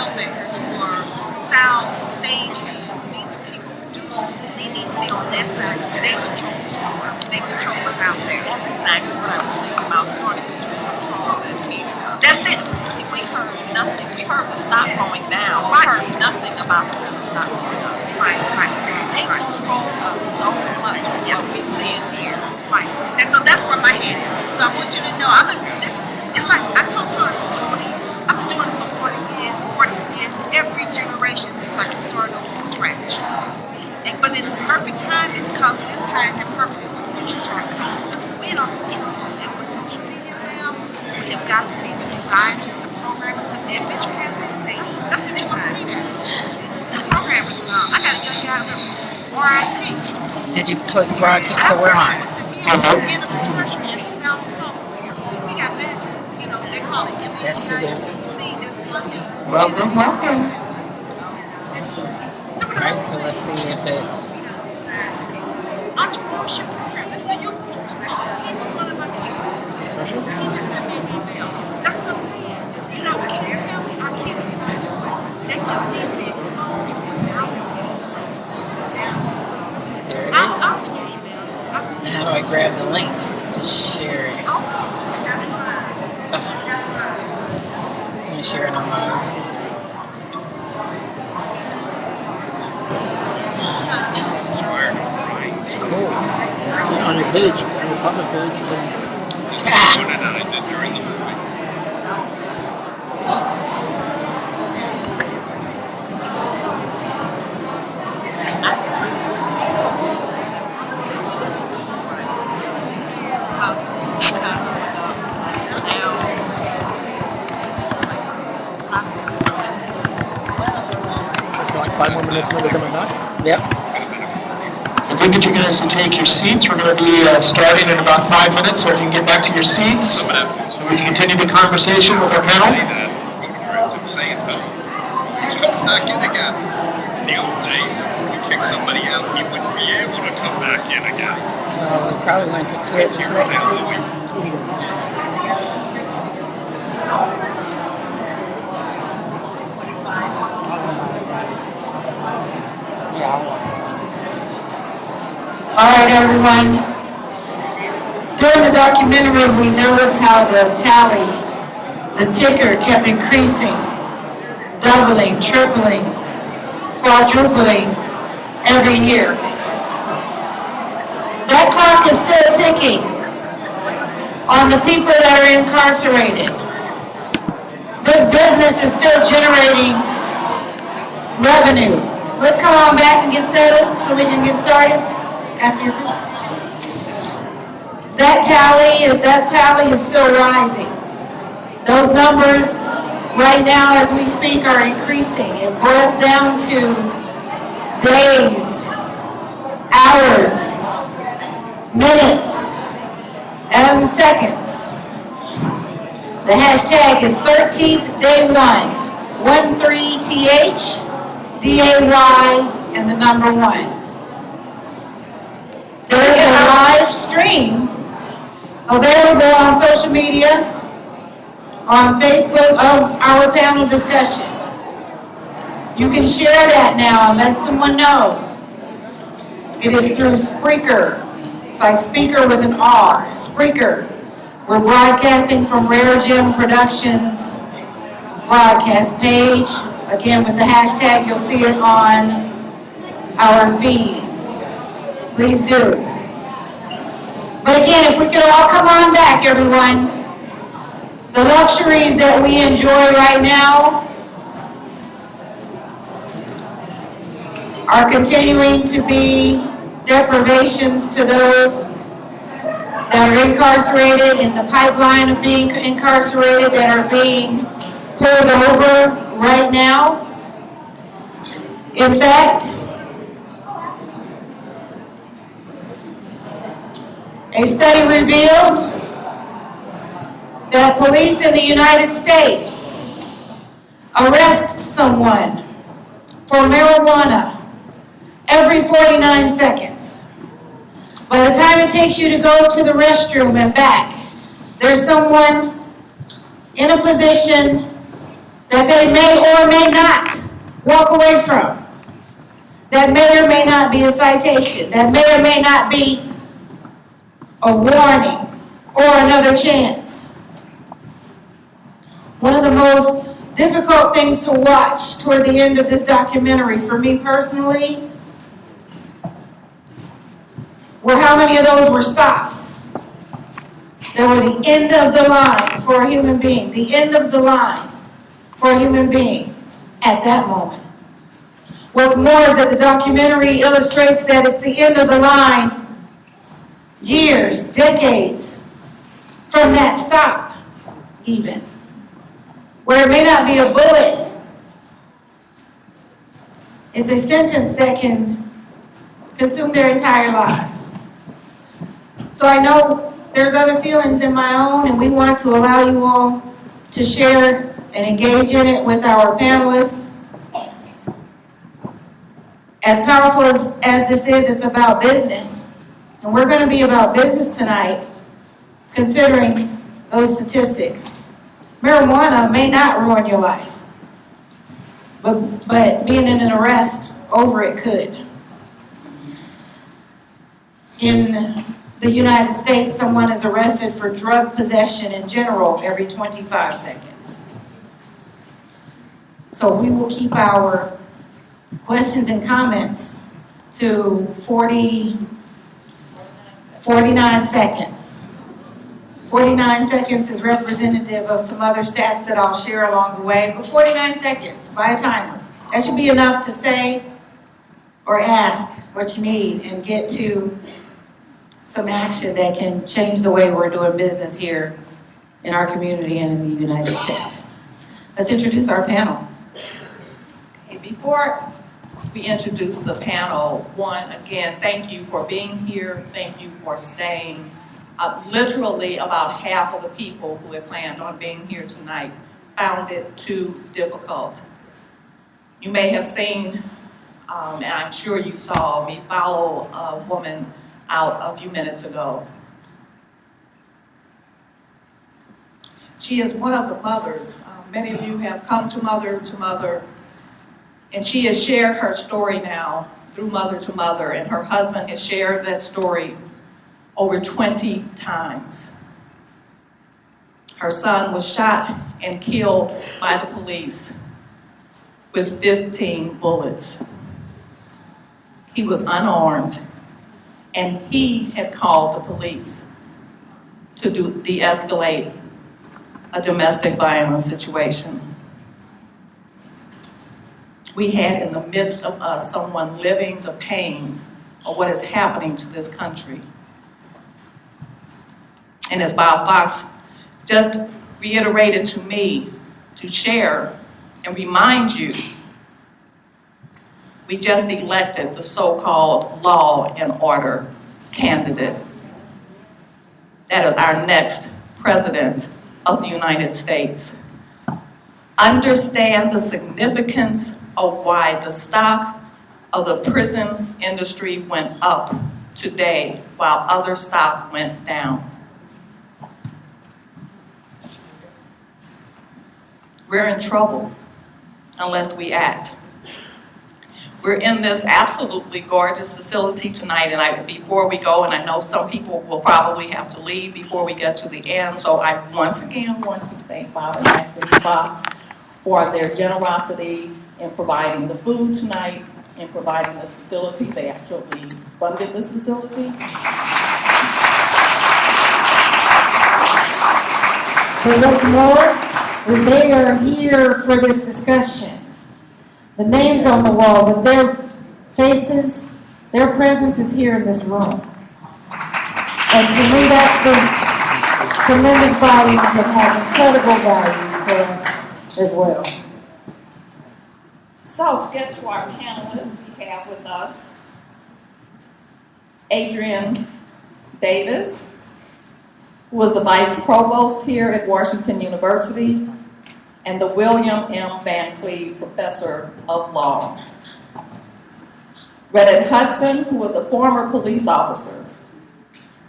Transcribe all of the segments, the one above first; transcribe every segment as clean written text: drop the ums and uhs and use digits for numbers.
filmmakers or sound stage hands. These are people who do. They need to be on that side. They control the store. They control what's out there. That's exactly what I was thinking about. Trying to control that media. That's it. We heard nothing. We heard the stock going down. We heard nothing about the stock going up. Right. They control us so much. Yes, we see it here. Right. And so that's where my head is. So I want you to know, it's like I told Tony, I've been doing this for 40 years. Every generation seems like it's starting over from scratch. But it's perfect timing because this time is perfect with what you're talking about. We don't control it with social media now. We have got to be the designers, the programmers, because the adventure has anything. That's what you want to see there. The programmers now. I got a young guy with RIT. Did you click broadcast? So we're on. Yes, so there's welcome. Right, so let's see if it. Entrepreneurship program. That's what you're Special? He just sent me an email. That's what I'm saying. You know, I can't tell me our kids they just need the exposure. There it is. How do I grab the link to share it? Let me share it on my. Cool. Yeah, on your page, on your public page. I did during the movie. So like 5 more minutes and then we're coming back? Yep. If we get you guys to take your seats, we're going to be starting in about 5 minutes, so if you can get back to your seats, we can continue the conversation with our panel. Back in again. In the old days, if you kick somebody out, he wouldn't be able to come back in again. So we probably went to Twitter. All right, everyone. During the documentary, we noticed how the tally, the ticker kept increasing, doubling, tripling, quadrupling every year. That clock is still ticking on the people that are incarcerated. This business is still generating revenue. Let's come on back and get settled so we can get started after your that tally is still rising. Those numbers right now as we speak are increasing. It boils down to days, hours, minutes, and seconds. The hashtag is 13th day 1, 13th DAY and the number 1. There is a live stream available on social media, on Facebook of our panel discussion. You can share that now and let someone know. It is through Spreaker. It's like speaker with an R, Spreaker. We're broadcasting from RareGem Productions broadcast page. Again, with the hashtag, you'll see it on our feeds. Please do. But again, if we could all come on back, everyone. The luxuries that we enjoy right now are continuing to be deprivations to those that are incarcerated, in the pipeline of being incarcerated, that are being pulled over right now. In fact, a study revealed that police in the United States arrest someone for marijuana every 49 seconds. By the time it takes you to go to the restroom and back, there's someone in a position that they may or may not walk away from. That may or may not be a citation. That may or may not be a warning or another chance. One of the most difficult things to watch toward the end of this documentary, for me personally, were how many of those were stops. They were the end of the line for a human being, the end of the line for a human being at that moment. What's more is that the documentary illustrates that it's the end of the line years, decades from that stop, even. Where it may not be a bullet, it's a sentence that can consume their entire lives. So I know there's other feelings in my own, and we want to allow you all to share and engage in it with our panelists. As powerful as this is, it's about business. And we're going to be about business tonight, considering those statistics. Marijuana may not ruin your life, but being in an arrest over it could. In the United States, someone is arrested for drug possession in general every 25 seconds. So we will keep our questions and comments to 49 seconds. 49 seconds is representative of some other stats that I'll share along the way, but 49 seconds by a timer. That should be enough to say or ask what you need and get to some action that can change the way we're doing business here in our community and in the United States. Let's introduce our panel. Before we introduce the panel, one, again, thank you for being here. Thank you for staying. Literally about half of the people who had planned on being here tonight found it too difficult. You may have seen, and I'm sure you saw, me follow a woman out a few minutes ago. She is one of the mothers. Many of you have come to Mother, and she has shared her story now through Mother to Mother, and her husband has shared that story over 20 times. Her son was shot and killed by the police with 15 bullets. He was unarmed, and he had called the police to de-escalate a domestic violence situation. We had in the midst of us someone living the pain of what is happening to this country. And as Bob Fox just reiterated to me to share and remind you, we just elected the so-called law and order candidate. That is our next president of the United States. Understand the significance of why the stock of the prison industry went up today while other stock went down. We're in trouble unless we act. We're in this absolutely gorgeous facility tonight, and before we go, and I know some people will probably have to leave before we get to the end, so I once again want to thank Bob and Maxine Fox for their generosity in providing the food tonight, in providing this facility. They actually funded this facility. But what's more is they are here for this discussion. The names on the wall, but their faces, their presence is here in this room. And to me, that speaks tremendous volume that has incredible value for us as well. So to get to our panelists, we have with us Adrienne Davis, who was the vice provost here at Washington University, and the William M. Van Cleve Professor of Law. Reddit Hudson, who was a former police officer.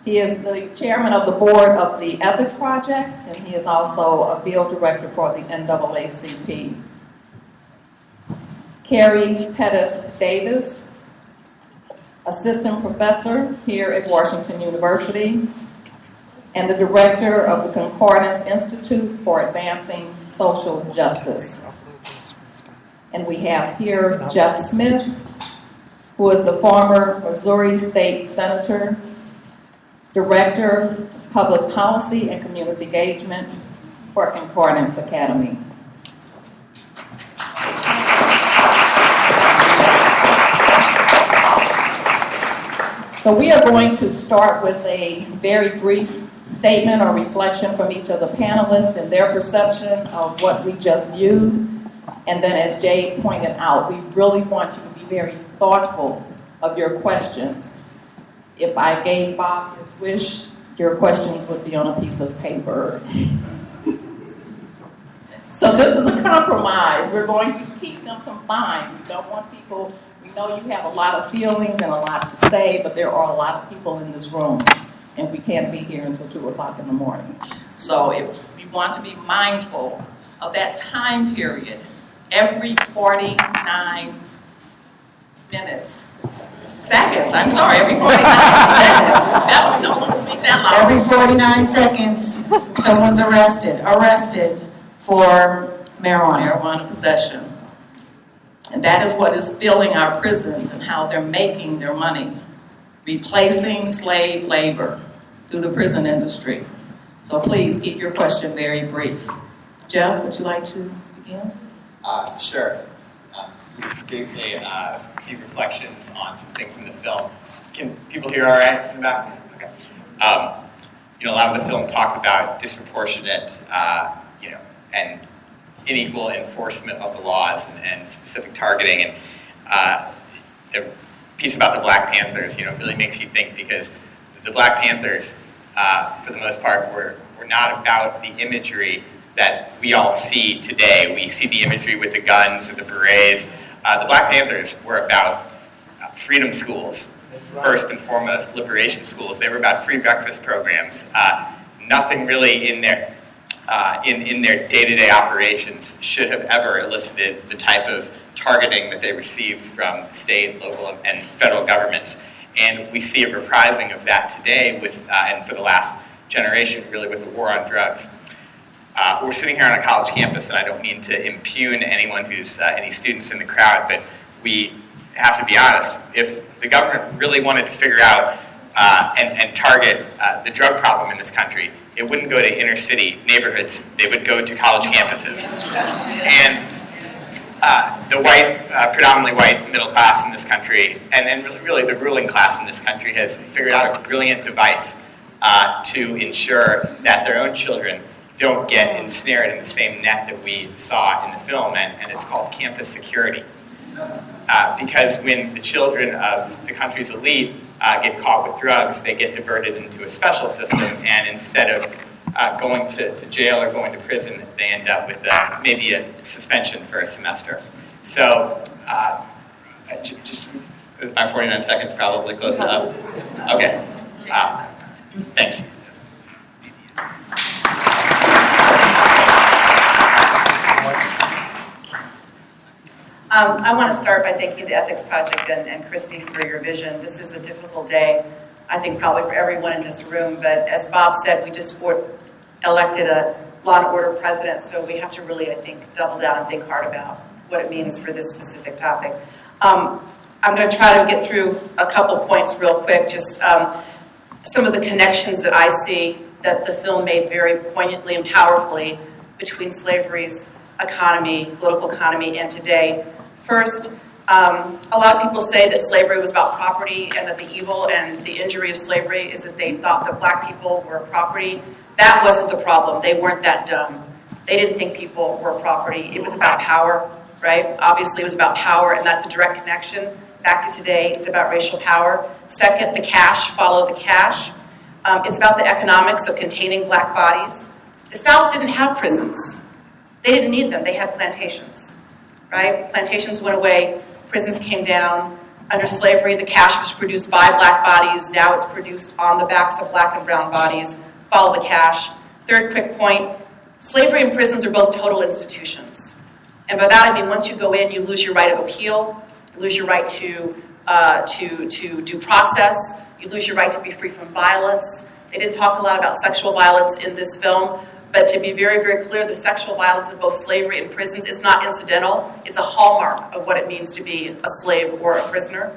He is the chairman of the board of the Ethics Project, and he is also a field director for the NAACP. Carrie Pettis Davis, assistant professor here at Washington University, and the director of the Concordance Institute for Advancing Social Justice. And we have here Jeff Smith, who is the former Missouri State Senator, Director of Public Policy and Community Engagement for Concordance Academy. So we are going to start with a very brief statement or reflection from each of the panelists and their perception of what we just viewed. And then, as Jade pointed out, we really want you to be very thoughtful of your questions. If I gave Bob his wish, your questions would be on a piece of paper. So this is a compromise. We're going to keep them confined. We don't want people, we know you have a lot of feelings and a lot to say, but there are a lot of people in this room, and we can't be here until 2 o'clock in the morning. So if we want to be mindful of that time period, every 49 minutes, seconds, I'm sorry, every 49 seconds. Don't want to speak that loud. Every 49 seconds, someone's arrested for marijuana Possession. And that is what is filling our prisons and how they're making their money, replacing slave labor through the prison industry. So please keep your question very brief. Jeff, would you like to begin? Sure. Briefly, a few reflections on some things in the film. Can people hear all right in the back? Okay. A lot of the film talks about disproportionate, and unequal enforcement of the laws and specific targeting. And the piece about the Black Panthers, really makes you think, because the Black Panthers, for the most part, were not about the imagery that we all see today. We see the imagery with the guns or the berets. The Black Panthers were about freedom schools, first and foremost, liberation schools. They were about free breakfast programs. Nothing really in their day-to-day operations should have ever elicited the type of targeting that they received from state, local, and federal governments. And we see a reprising of that today and for the last generation, really, with the war on drugs. We're sitting here on a college campus, and I don't mean to impugn anyone who's any students in the crowd, but we have to be honest. If the government really wanted to figure out and target the drug problem in this country, it wouldn't go to inner city neighborhoods. They would go to college campuses. And the predominantly white middle class in this country, and really the ruling class in this country, has figured out a brilliant device to ensure that their own children don't get ensnared in the same net that we saw in the film, and it's called campus security. Because when the children of the country's elite get caught with drugs, they get diverted into a special system, and instead of going to jail or going to prison, they end up with maybe a suspension for a semester. So, just my 49 seconds probably close enough. Okay. Thanks. I want to start by thanking the Ethics Project and Christy for your vision. This is a difficult day, I think probably for everyone in this room, but as Bob said, we just elected a law and order president, so we have to really, I think, double down and think hard about what it means for this specific topic. I'm going to try to get through a couple points real quick, just some of the connections that I see that the film made very poignantly and powerfully between slavery's economy, political economy, and today. First, a lot of people say that slavery was about property and that the evil and the injury of slavery is that they thought that black people were property. That wasn't the problem. They weren't that dumb. They didn't think people were property. It was about power, right? Obviously, it was about power, and that's a direct connection. Back to today, it's about racial power. Second, the cash, follow the cash. It's about the economics of containing black bodies. The South didn't have prisons. They didn't need them. They had plantations, right? Plantations went away. Prisons came down. Under slavery, the cash was produced by black bodies. Now it's produced on the backs of black and brown bodies. Follow the cash. Third quick point, slavery and prisons are both total institutions. And by that I mean once you go in, you lose your right of appeal, you lose your right to due process, you lose your right to be free from violence. They didn't talk a lot about sexual violence in this film, but to be very, very clear, the sexual violence of both slavery and prisons is not incidental. It's a hallmark of what it means to be a slave or a prisoner.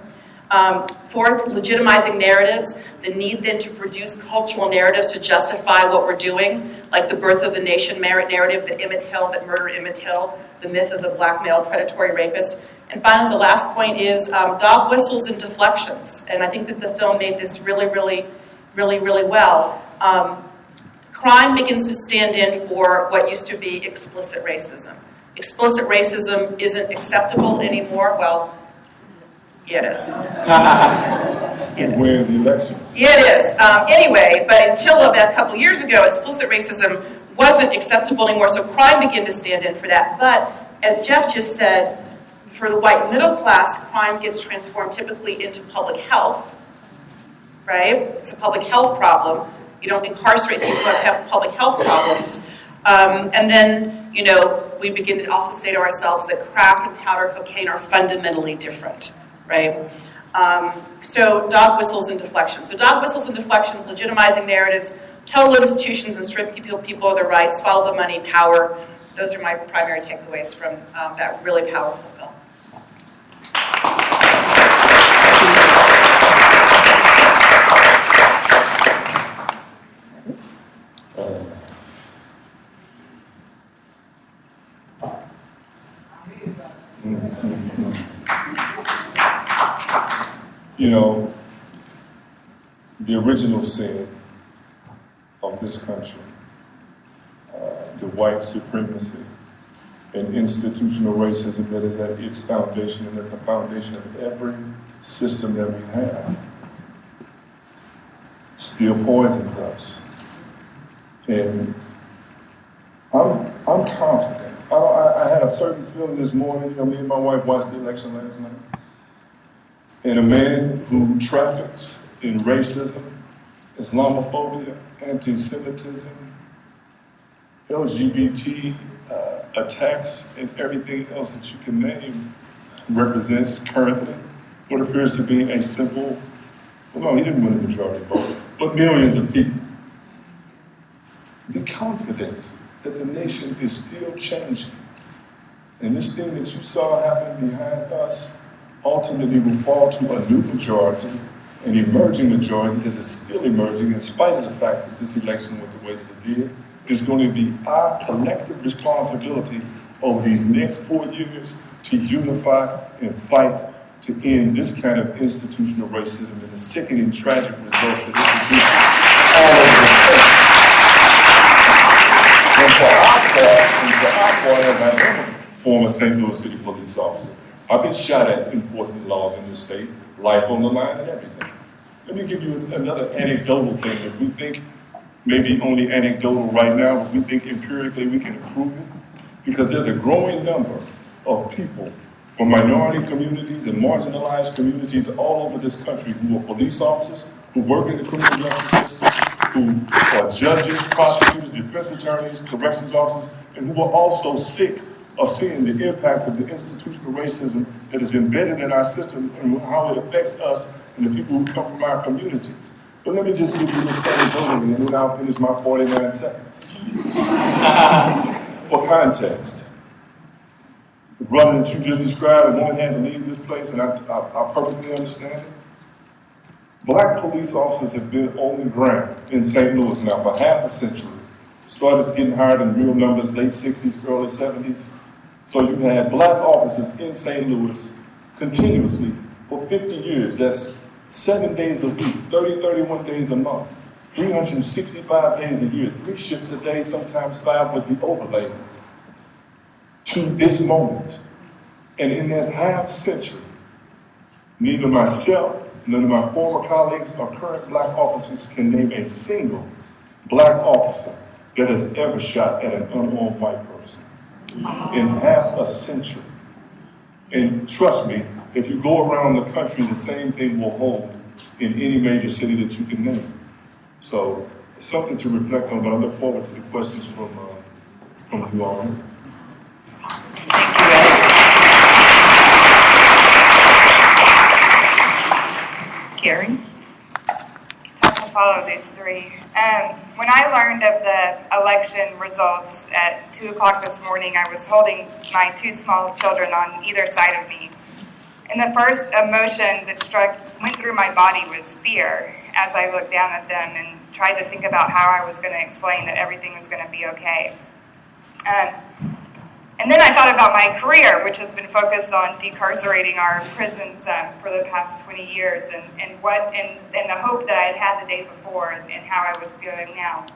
Fourth, legitimizing narratives, the need then to produce cultural narratives to justify what we're doing, like the birth of the nation narrative, the Emmett Till, that murder Emmett Till, the myth of the black male predatory rapist. And finally, the last point is dog whistles and deflections. And I think that the film made this really, really, really, really well. Crime begins to stand in for what used to be explicit racism. Explicit racism isn't acceptable anymore. Well, yeah, it is. It is. Wins elections. Yeah, it is. Anyway, but until about a couple years ago, explicit racism wasn't acceptable anymore, so crime began to stand in for that. But as Jeff just said, for the white middle class, crime gets transformed typically into public health, right? It's a public health problem. You don't incarcerate people who have public health problems. And then, you know, we begin to also say to ourselves that crack and powder cocaine are fundamentally different, right? So dog whistles and deflections. So dog whistles and deflections, legitimizing narratives, total institutions and strip people of their rights, follow the money, power. Those are my primary takeaways from that really powerful film. You know, the original sin of this country, the white supremacy and institutional racism that is at its foundation and at the foundation of every system that we have, still poisons us. And I'm confident. I had a certain feeling this morning. You know, me and my wife watched the election last night. And a man who trafficked in racism, Islamophobia, anti-Semitism, LGBT attacks, and everything else that you can name represents currently what appears to be a simple, well, no, he didn't win the majority vote, but millions of people. Be confident that the nation is still changing. And this thing that you saw happen behind us ultimately will fall to a new majority, an emerging majority that is still emerging in spite of the fact that this election went the way that it did. It's going to be our collective responsibility over these next 4 years to unify and fight to end this kind of institutional racism and the sickening, tragic results that it produces all over the state. And for our part, as I am a former St. Louis City police officer, I've been shot at enforcing laws in this state, life on the line and everything. Let me give you another anecdotal thing that we think maybe only anecdotal right now, but we think empirically we can improve it. Because there's a growing number of people from minority communities and marginalized communities all over this country who are police officers, who work in the criminal justice system, who are judges, prosecutors, defense attorneys, corrections officers, and who are also sick of seeing the impact of the institutional racism that is embedded in our system and how it affects us and the people who come from our communities. But let me just give you this anecdotally, and then I'll finish my 49 seconds. For context, the brother that you just described, one had to leave this place, and I perfectly understand it. Black police officers have been on the ground in St. Louis now for half a century. Started getting hired in real numbers, late 60s, early 70s. So you've had black officers in St. Louis continuously for 50 years. That's 7 days a week, 31 days a month, 365 days a year, 3 shifts a day, sometimes 5 with the overlay, to this moment. And in that half century, neither myself, none of my former colleagues or current black officers can name a single black officer that has ever shot at an unarmed white person in half a century. And trust me, If you go around the country, the same thing will hold in any major city that you can name. So it's something to reflect on, but I look forward to the questions from you all. Carrie? It's hard to follow these three. When I learned of the election results at 2 o'clock this morning, I was holding my 2 small children on either side of me. And the first emotion that went through my body was fear as I looked down at them and tried to think about how I was going to explain that everything was going to be okay. And then I thought about my career, which has been focused on decarcerating our prisons for the past 20 years, and the hope that I had had the day before, and how I was feeling now.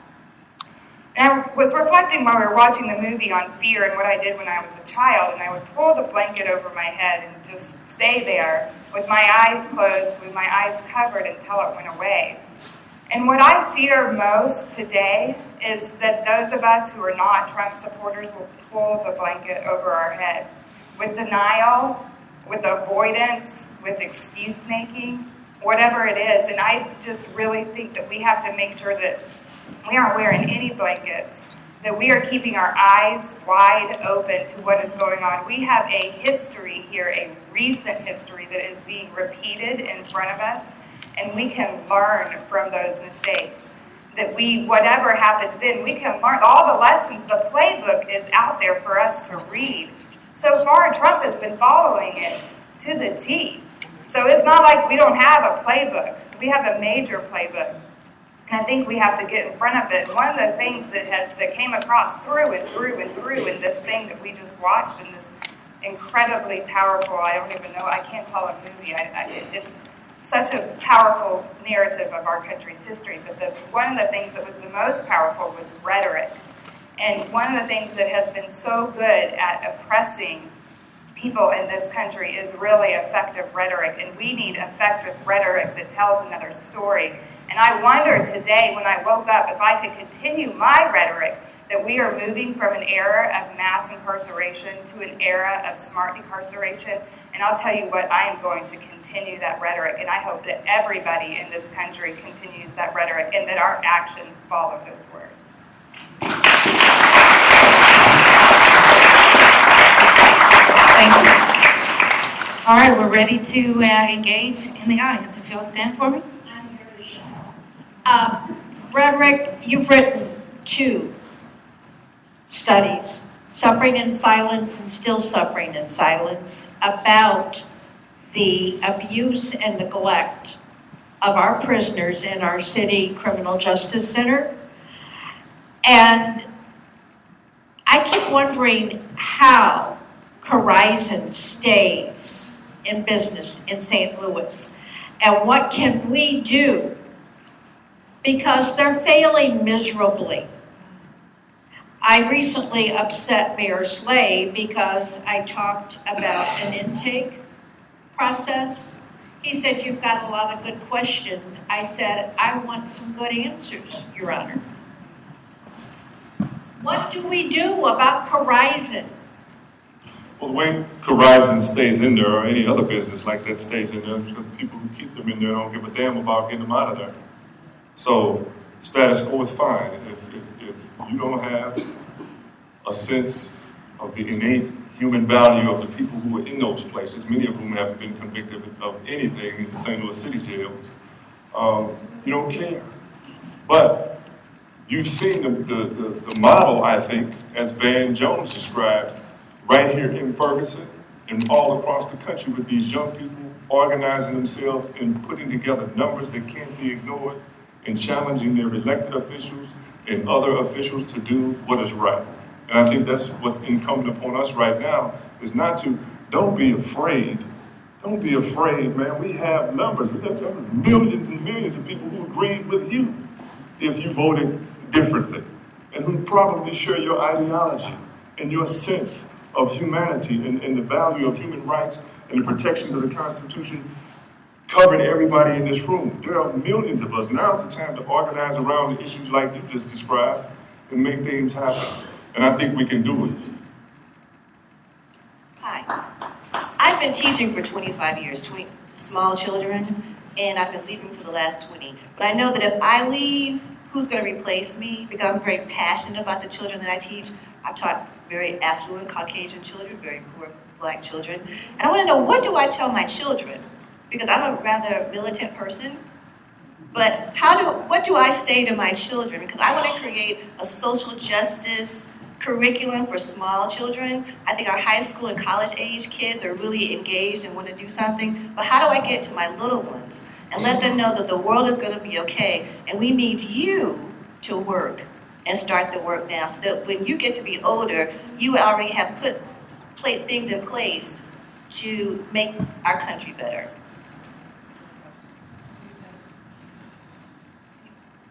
And I was reflecting while we were watching the movie on fear and what I did when I was a child, and I would pull the blanket over my head and just stay there with my eyes closed, with my eyes covered until it went away. And what I fear most today is that those of us who are not Trump supporters will pull the blanket over our head with denial, with avoidance, with excuse making, whatever it is. And I just really think that we have to make sure that we aren't wearing any blankets, that we are keeping our eyes wide open to what is going on. We have a history here, a recent history that is being repeated in front of us, and we can learn from those mistakes. That whatever happened then, we can learn all the lessons. The playbook is out there for us to read. So far, Trump has been following it to the T. So it's not like we don't have a playbook. We have a major playbook. And I think we have to get in front of it. One of the things that came across through and through and through in this thing that we just watched, in this incredibly powerful, I don't even know, I can't call it a movie. It's such a powerful narrative of our country's history. But one of the things that was the most powerful was rhetoric. And one of the things that has been so good at oppressing people in this country is really effective rhetoric. And we need effective rhetoric that tells another story. And I wondered today when I woke up if I could continue my rhetoric, that we are moving from an era of mass incarceration to an era of smart incarceration. And I'll tell you what, I am going to continue that rhetoric. And I hope that everybody in this country continues that rhetoric and that our actions follow those words. Thank you. All right, we're ready to engage in the audience. If you'll stand for me. Rhetoric, you've written 2 studies, Suffering in Silence and Still Suffering in Silence, about the abuse and neglect of our prisoners in our city criminal justice center. And I keep wondering how Horizon stays in business in St. Louis, and what can we do, because they're failing miserably. I recently upset Mayor Slay because I talked about an intake process. He said, "You've got a lot of good questions." I said, "I want some good answers, Your Honor." What do we do about Horizon? Well, the way Horizon stays in there, or any other business like that stays in there, because the people who keep them in there don't give a damn about getting them out of there. So status quo is fine. If you don't have a sense of the innate human value of the people who are in those places, many of whom haven't been convicted of anything in the St. Louis City jails, you don't care. But you've seen the model, I think, as Van Jones described, right here in Ferguson and all across the country, with these young people organizing themselves and putting together numbers that can't be ignored and challenging their elected officials and other officials to do what is right. And I think that's what's incumbent upon us right now, is don't be afraid. Don't be afraid, man. We have numbers. We have numbers, millions and millions of people who agreed with you if you voted differently, and who probably share your ideology and your sense of humanity and the value of human rights and the protections of the Constitution, covering everybody in this room. There are millions of us. Now is the time to organize around the issues like you just described and make things happen. And I think we can do it. Hi. I've been teaching for 25 years, 20 small children, and I've been leaving for the last 20. But I know that if I leave, who's going to replace me? Because I'm very passionate about the children that I teach. I've taught very affluent Caucasian children, very poor Black children. And I want to know, what do I tell my children? Because I'm a rather militant person. But what do I say to my children? Because I want to create a social justice curriculum for small children. I think our high school and college age kids are really engaged and want to do something. But how do I get to my little ones and let them know that the world is going to be okay, and we need you to work and start the work now, so that when you get to be older, you already have put things in place to make our country better.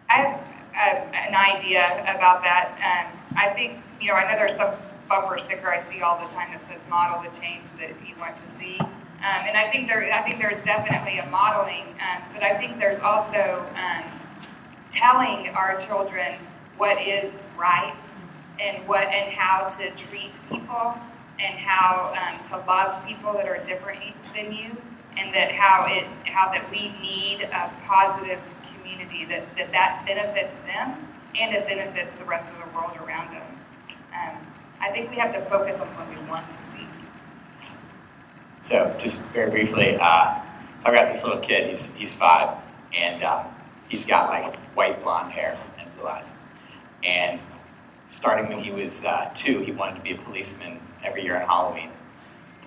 I have an idea about that. I think, I know there's some bumper sticker I see all the time that says model the change that you want to see. And I think there's definitely a modeling, but I think there's also telling our children what is right and how to treat people and how to love people that are different than you, and that how that we need a positive community that benefits them and it benefits the rest of the world around them. I think we have to focus on what we want to see. So, just very briefly, I've got this little kid. He's 5, and he's got like white blonde hair and blue eyes. And starting when he was 2, he wanted to be a policeman every year on Halloween.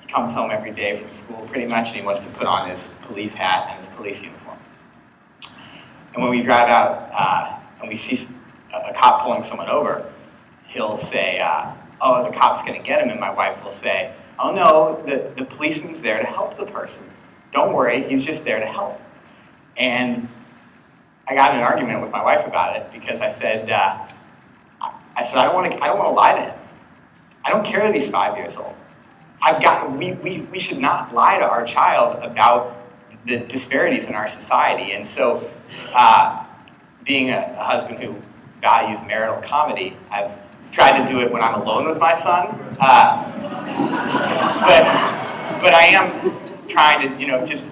He comes home every day from school pretty much, and he wants to put on his police hat and his police uniform. And when we drive out and we see a cop pulling someone over, he'll say, oh, the cop's going to get him. And my wife will say, oh, no, the policeman's there to help the person. Don't worry, he's just there to help. And I got in an argument with my wife about it because I said, I don't want to lie to him. I don't care that he's 5 years old. We should not lie to our child about the disparities in our society. And so, being a husband who values marital comedy, I've tried to do it when I'm alone with my son. But I am trying to, just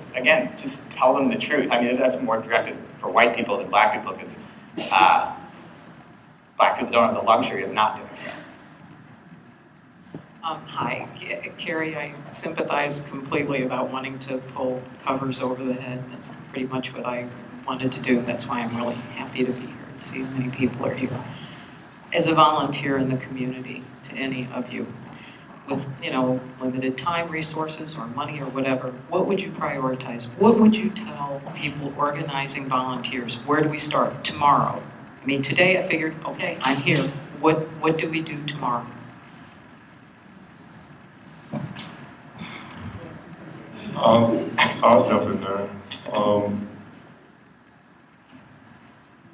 tell them the truth. I mean, that's more directed for white people than Black people, because Black people don't have the luxury of not doing so. Hi, Carrie. I sympathize completely about wanting to pull covers over the head. That's pretty much what I wanted to do. That's why I'm really happy to be here and see many people are here. As a volunteer in the community, to any of you, with limited time, resources, or money, or whatever, what would you prioritize? What would you tell people organizing volunteers? Where do we start tomorrow? I mean, today I figured, okay, I'm here. What do we do tomorrow? I'll jump in there.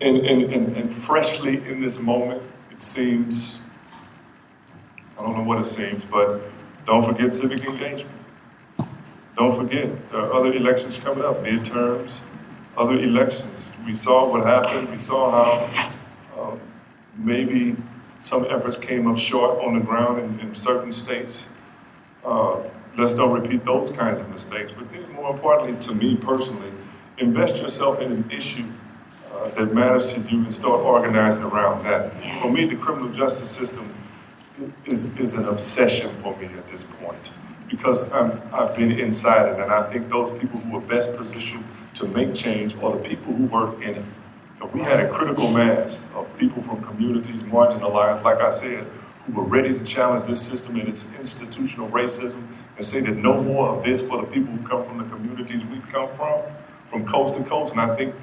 And freshly in this moment, it seems, I don't know what it seems, but don't forget civic engagement. Don't forget, there are other elections coming up, midterms, other elections. We saw what happened. We saw how maybe some efforts came up short on the ground in certain states. Let's don't repeat those kinds of mistakes. But then, more importantly, to me personally, invest yourself in an issue that matters to you and start organizing around that. For me, the criminal justice system is an obsession for me at this point, because I've been inside it, and I think those people who are best positioned to make change are the people who work in it. If we had a critical mass of people from communities marginalized, like I said, who were ready to challenge this system and its institutional racism and say that no more of this for the people who come from the communities we come from coast to coast. And I think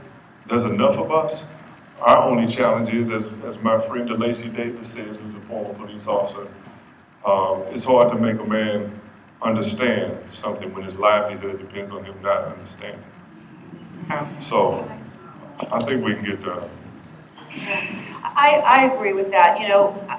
there's enough of us. Our only challenge is, as my friend DeLacy Davis says, who's a former police officer, it's hard to make a man understand something when his livelihood depends on him not understanding. So I think we can get there. I agree with that.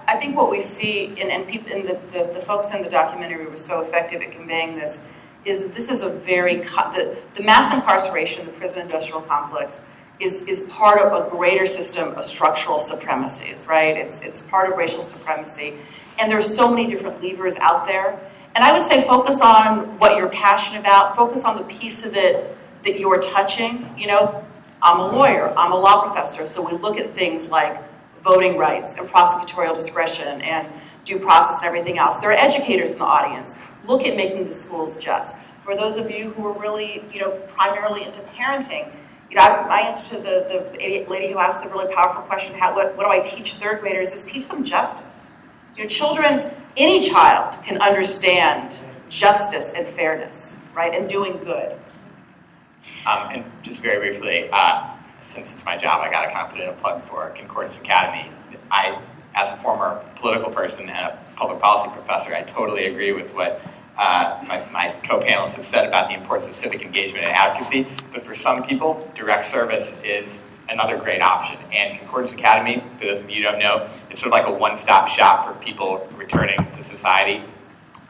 I think what we see, and people, and the folks in the documentary were so effective at conveying this, is that this is a very, the mass incarceration, the prison industrial complex, is part of a greater system of structural supremacies, right? It's part of racial supremacy. And there's so many different levers out there. And I would say focus on what you're passionate about, focus on the piece of it that you're touching. You know, I'm a lawyer, I'm a law professor, so we look at things like voting rights and prosecutorial discretion and due process and everything else. There are educators in the audience. Look at making the schools just. For those of you who are really, you know, primarily into parenting, you know, my answer to the lady who asked the really powerful question, what do I teach third graders, is teach them justice. Your children, any child can understand justice and fairness, right, and doing good. And just very briefly, since it's my job, I got to kind of put in a plug for Concordance Academy. As a former political person and a public policy professor, I totally agree with what my co-panelists have said about the importance of civic engagement and advocacy. But for some people, direct service is another great option. And Concordance Academy, for those of you who don't know, it's sort of like a one-stop shop for people returning to society.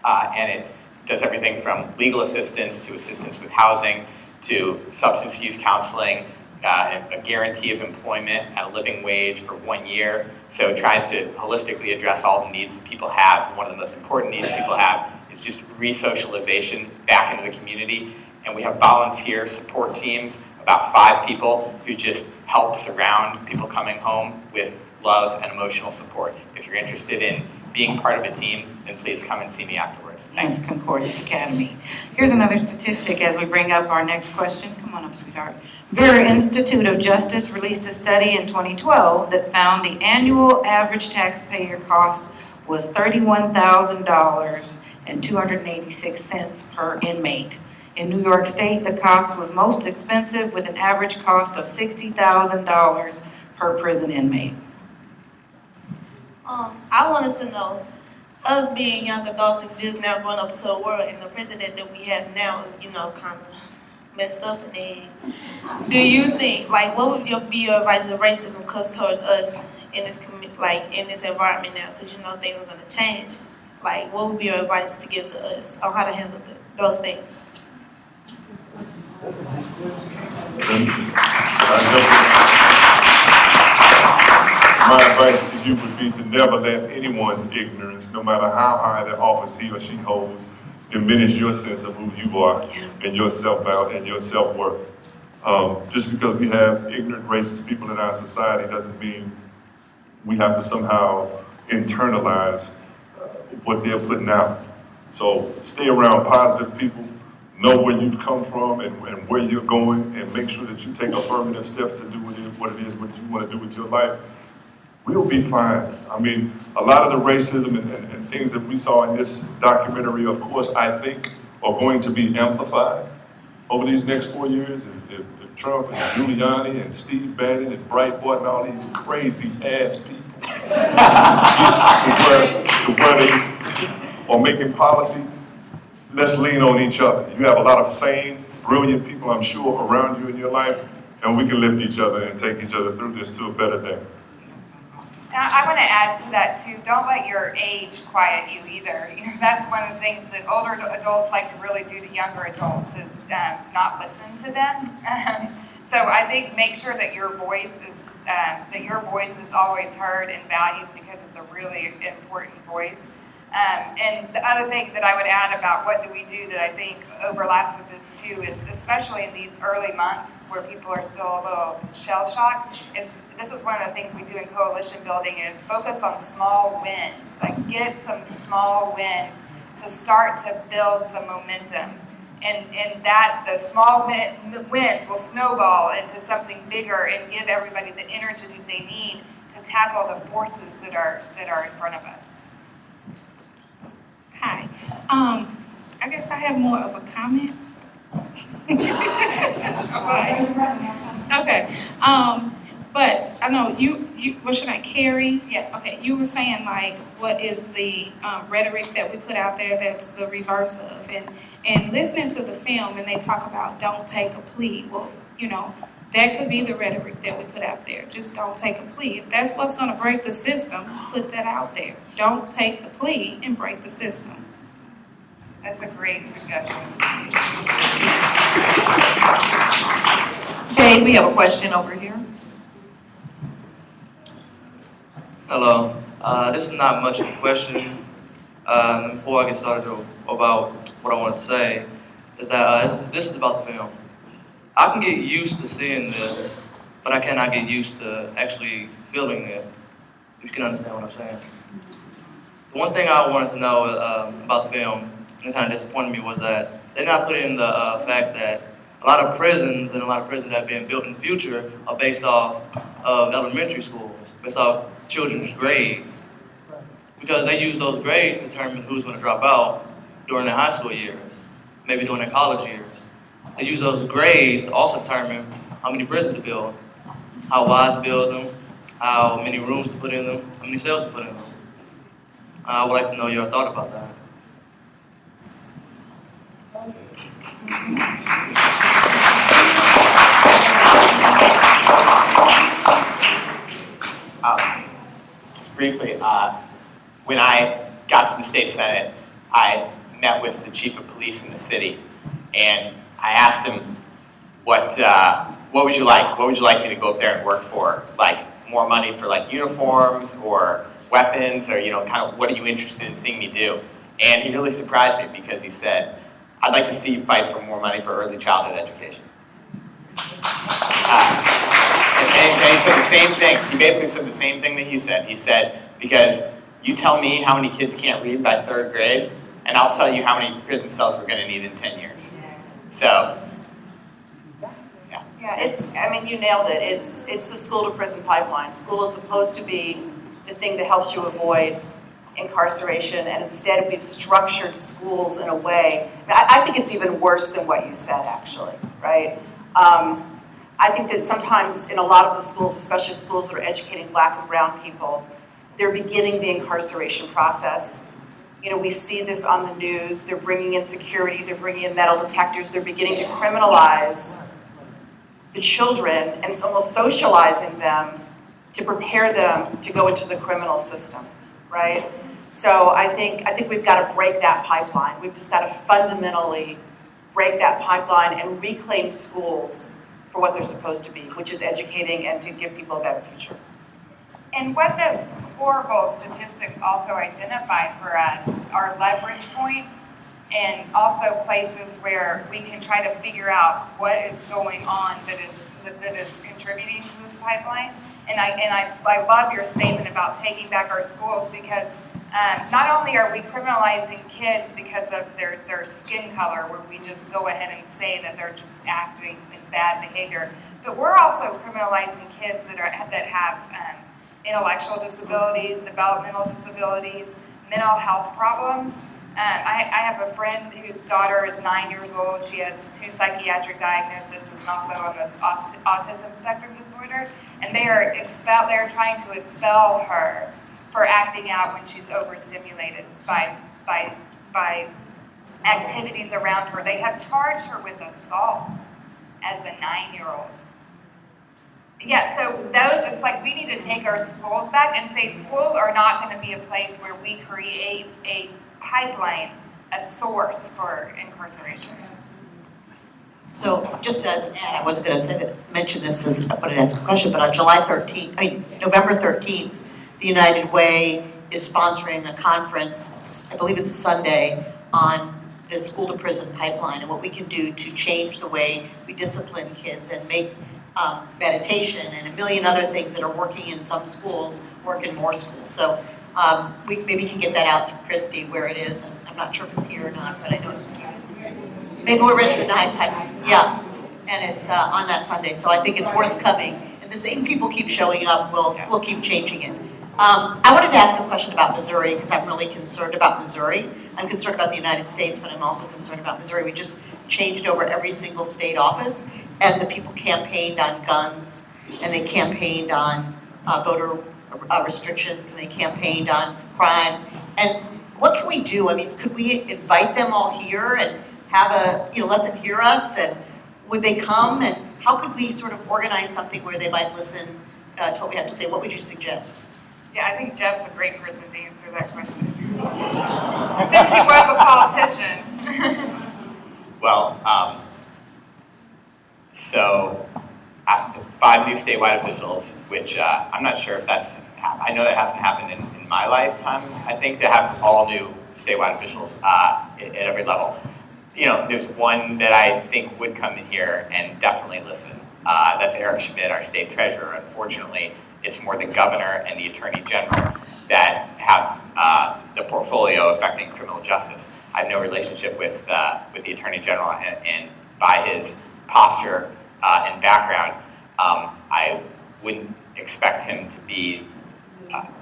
And it does everything from legal assistance to assistance with housing to substance use counseling, a guarantee of employment at a living wage for 1 year. So it tries to holistically address all the needs that people have. One of the most important needs people have is just re-socialization back into the community. And we have volunteer support teams, about 5 people, who just help surround people coming home with love and emotional support. If you're interested in being part of a team, then please come and see me afterwards. Thanks. Concordance Academy. Here's another statistic as we bring up our next question. Come on up, sweetheart. Vera Institute of Justice released a study in 2012 that found the annual average taxpayer cost was $31,000 and 286 cents per inmate. In New York State, the cost was most expensive, with an average cost of $60,000 per prison inmate. I wanted to know, us being young adults who just now going up into the world, and the president that we have now is, you know, kind of messed up. And do you think, like, what would be your advice if racism comes towards us in this in this environment now? Because, you know, things are going to change. Like, what would be your advice to give to us on how to handle those things? My advice to you would be to never let anyone's ignorance, no matter how high the office he or she holds, diminish your sense of who you are and your self-value and your self-worth. Just because we have ignorant, racist people in our society doesn't mean we have to somehow internalize what they're putting out. So stay around positive people, know where you've come from and where you're going, and make sure that you take affirmative steps to do what you want to do with your life. We'll be fine. I mean, a lot of the racism and things that we saw in this documentary, of course, I think are going to be amplified over these next 4 years. If Trump and Giuliani and Steve Bannon and Breitbart and all these crazy ass people get to where they are making policy, let's lean on each other. You have a lot of sane, brilliant people, I'm sure, around you in your life, and we can lift each other and take each other through this to a better day. I want to add to that too. Don't let your age quiet you either. You know, that's one of the things that older adults like to really do to younger adults is not listen to them. So I think make sure that your voice is always heard and valued, because it's a really important voice. And the other thing that I would add about what do we do that I think overlaps with this too is, especially in these early months where people are still a little shell-shocked, this is one of the things we do in coalition building is focus on small wins. Like, get some small wins to start to build some momentum. And that the small wins will snowball into something bigger and give everybody the energy that they need to tackle the forces that are in front of us. Hi. I guess I have more of a comment. Okay. But I know you what should I carry? Yeah. Okay. You were saying, like, what is the rhetoric that we put out there that's the reverse of, and listening to the film, and they talk about don't take a plea. Well, you know, that could be the rhetoric that we put out there. Just don't take a plea. If that's what's going to break the system, put that out there. Don't take the plea and break the system. That's a great suggestion. Jay, we have a question over here. Hello. This is not much of a question, Before I get started about what I want to say, is that this is about the film. I can get used to seeing this, but I cannot get used to actually feeling it, if you can understand what I'm saying. The one thing I wanted to know about the film, and it kind of disappointed me, was that they not put in the fact that a lot of prisons and a lot of prisons that are being built in the future are based off of elementary schools, based off children's grades. Because they use those grades to determine who's going to drop out during their high school years, maybe during their college years. They use those grades to also determine how many prisons to build, how wide to build them, how many rooms to put in them, how many cells to put in them. I would like to know your thought about that. Just briefly, when I got to the state senate, I met with the chief of police in the city, and I asked him, what would you like? What would you like me to go up there and work for? Like more money for like uniforms or weapons, or kind of what are you interested in seeing me do? And he really surprised me because he said, I'd like to see you fight for more money for early childhood education. And he said the same thing. He basically said the same thing that you said. He said, because you tell me how many kids can't read by 3rd grade, and I'll tell you how many prison cells we're going to need in 10 years. So, Yeah, you nailed it. It's the school to prison pipeline. School is supposed to be the thing that helps you avoid incarceration, and instead we've structured schools in a way. I think it's even worse than what you said, actually, right? I think that sometimes in a lot of the schools, especially schools that are educating Black and brown people, they're beginning the incarceration process. We see this on the news. They're bringing in security. They're bringing in metal detectors. They're beginning to criminalize the children and it's almost socializing them to prepare them to go into the criminal system, right? So I think we've got to break that pipeline. We've just got to fundamentally break that pipeline and reclaim schools for what they're supposed to be, which is educating and to give people a better future. And what those horrible statistics also identify for us are leverage points and also places where we can try to figure out what is going on that is contributing to this pipeline. And I love your statement about taking back our schools, because not only are we criminalizing kids because of their skin color, where we just go ahead and say that they're just acting in bad behavior, but we're also criminalizing kids that have intellectual disabilities, developmental disabilities, mental health problems. I have a friend whose daughter is 9 years old. She has 2 psychiatric diagnoses and also on this autism spectrum disorder. And they're trying to expel her for acting out when she's overstimulated by activities around her. They have charged her with assault as a 9-year-old. Yeah, so it's like we need to take our schools back and say schools are not going to be a place where we create a pipeline, a source for incarceration. So just as an add, I wasn't going to mention this as I wanted to ask a question, but on November 13th, the United Way is sponsoring a conference, I believe it's a Sunday, on the school to prison pipeline and what we can do to change the way we discipline kids and make meditation and a million other things that are working in some schools work in more schools. So we maybe can get that out to Christy where it is. I'm not sure if it's here or not, but I know it's here. Maybe we're Richmond Heights. Yeah, and it's on that Sunday. So I think it's worth coming. And the same people keep showing up. We'll keep changing it. I wanted to ask a question about Missouri because I'm really concerned about Missouri. I'm concerned about the United States, but I'm also concerned about Missouri. We just changed over every single state office, and the people campaigned on guns, and they campaigned on voter restrictions, and they campaigned on crime. And what can we do? I mean, could we invite them all here and have let them hear us? And would they come? And how could we sort of organize something where they might listen to what we have to say? What would you suggest? Yeah, I think Jeff's a great person to answer that question. Since he was a politician. Well, so 5 new statewide officials, which I'm not sure if I know that hasn't happened in my lifetime, I think, to have all new statewide officials at every level. You know, there's one that I think would come in here and definitely listen. That's Eric Schmidt, our state treasurer. Unfortunately, it's more the governor and the attorney general that have the portfolio affecting criminal justice. I have no relationship with the attorney general, and by his posture and background, I wouldn't expect him to be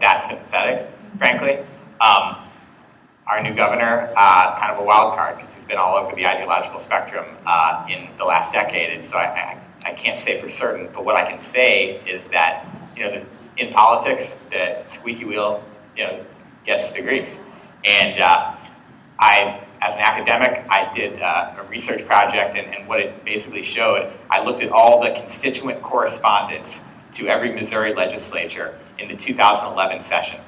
that sympathetic, frankly. Our new governor, kind of a wild card because he's been all over the ideological spectrum in the last decade, and so I can't say for certain. But what I can say is that, you know, in politics, the squeaky wheel, you know, gets the grease. And as an academic, I did a research project, and what it basically showed, I looked at all the constituent correspondence to every Missouri legislature in the 2011 session.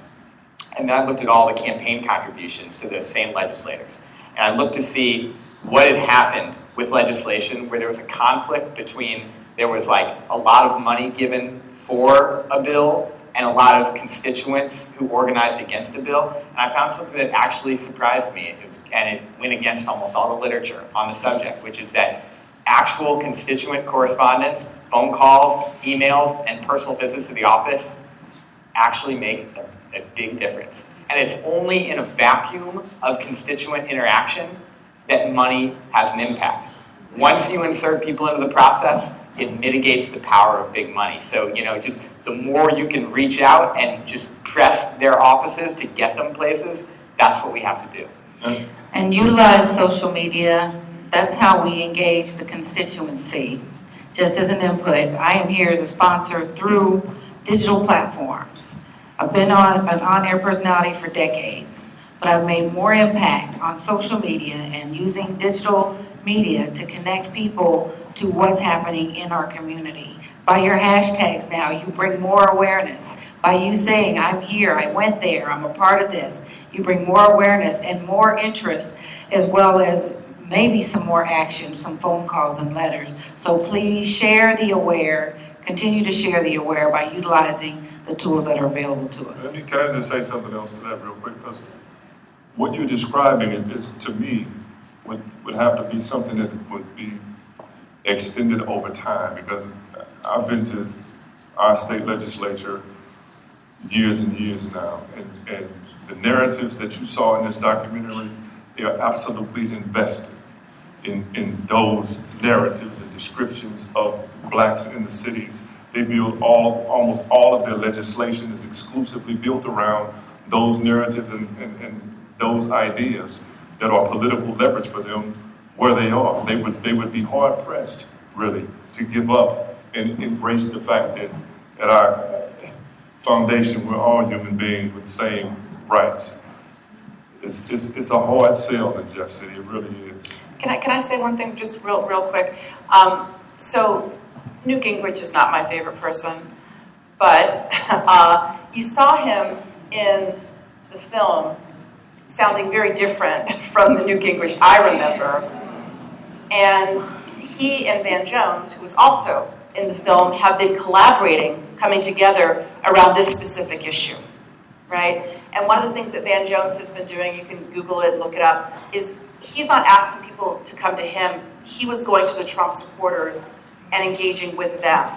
And then I looked at all the campaign contributions to those same legislators. And I looked to see what had happened with legislation where there was a conflict between, there was like a lot of money given for a bill and a lot of constituents who organized against the bill. And I found something that actually surprised me. And it went against almost all the literature on the subject, which is that actual constituent correspondence, phone calls, emails, and personal visits to the office actually make a big difference. And it's only in a vacuum of constituent interaction that money has an impact. Once you insert people into the process, it mitigates the power of big money. So, you know, just the more you can reach out and just press their offices to get them places, that's what we have to do. And utilize social media. That's how we engage the constituency. Just as an input, I am here as a sponsor through digital platforms. I've been an on-air personality for decades, but I've made more impact on social media and using digital media to connect people to what's happening in our community. By your hashtags now, you bring more awareness. By you saying, I'm here, I went there, I'm a part of this, you bring more awareness and more interest, as well as maybe some more action, some phone calls and letters. So please share the aware, continue to share the aware by utilizing the tools that are available to us. Can I just say something else to that real quick? Because what you're describing is, to me, would have to be something that would be extended over time, because I've been to our state legislature years and years now, and the narratives that you saw in this documentary, they are absolutely invested in those narratives and descriptions of blacks in the cities. They build almost all of their legislation is exclusively built around those narratives and those ideas that are political leverage for them where they are. They would be hard pressed, really, to give up and embrace the fact that at our foundation we're all human beings with the same rights. It's a hard sell in Jeff City. It really is. Can I say one thing just real quick? So Newt Gingrich is not my favorite person, but you saw him in the film sounding very different from the Newt Gingrich I remember. And he and Van Jones, who was also in the film, have been collaborating, coming together around this specific issue, right? And one of the things that Van Jones has been doing, you can Google it, look it up, is he's not asking people to come to him. He was going to the Trump supporters and engaging with them,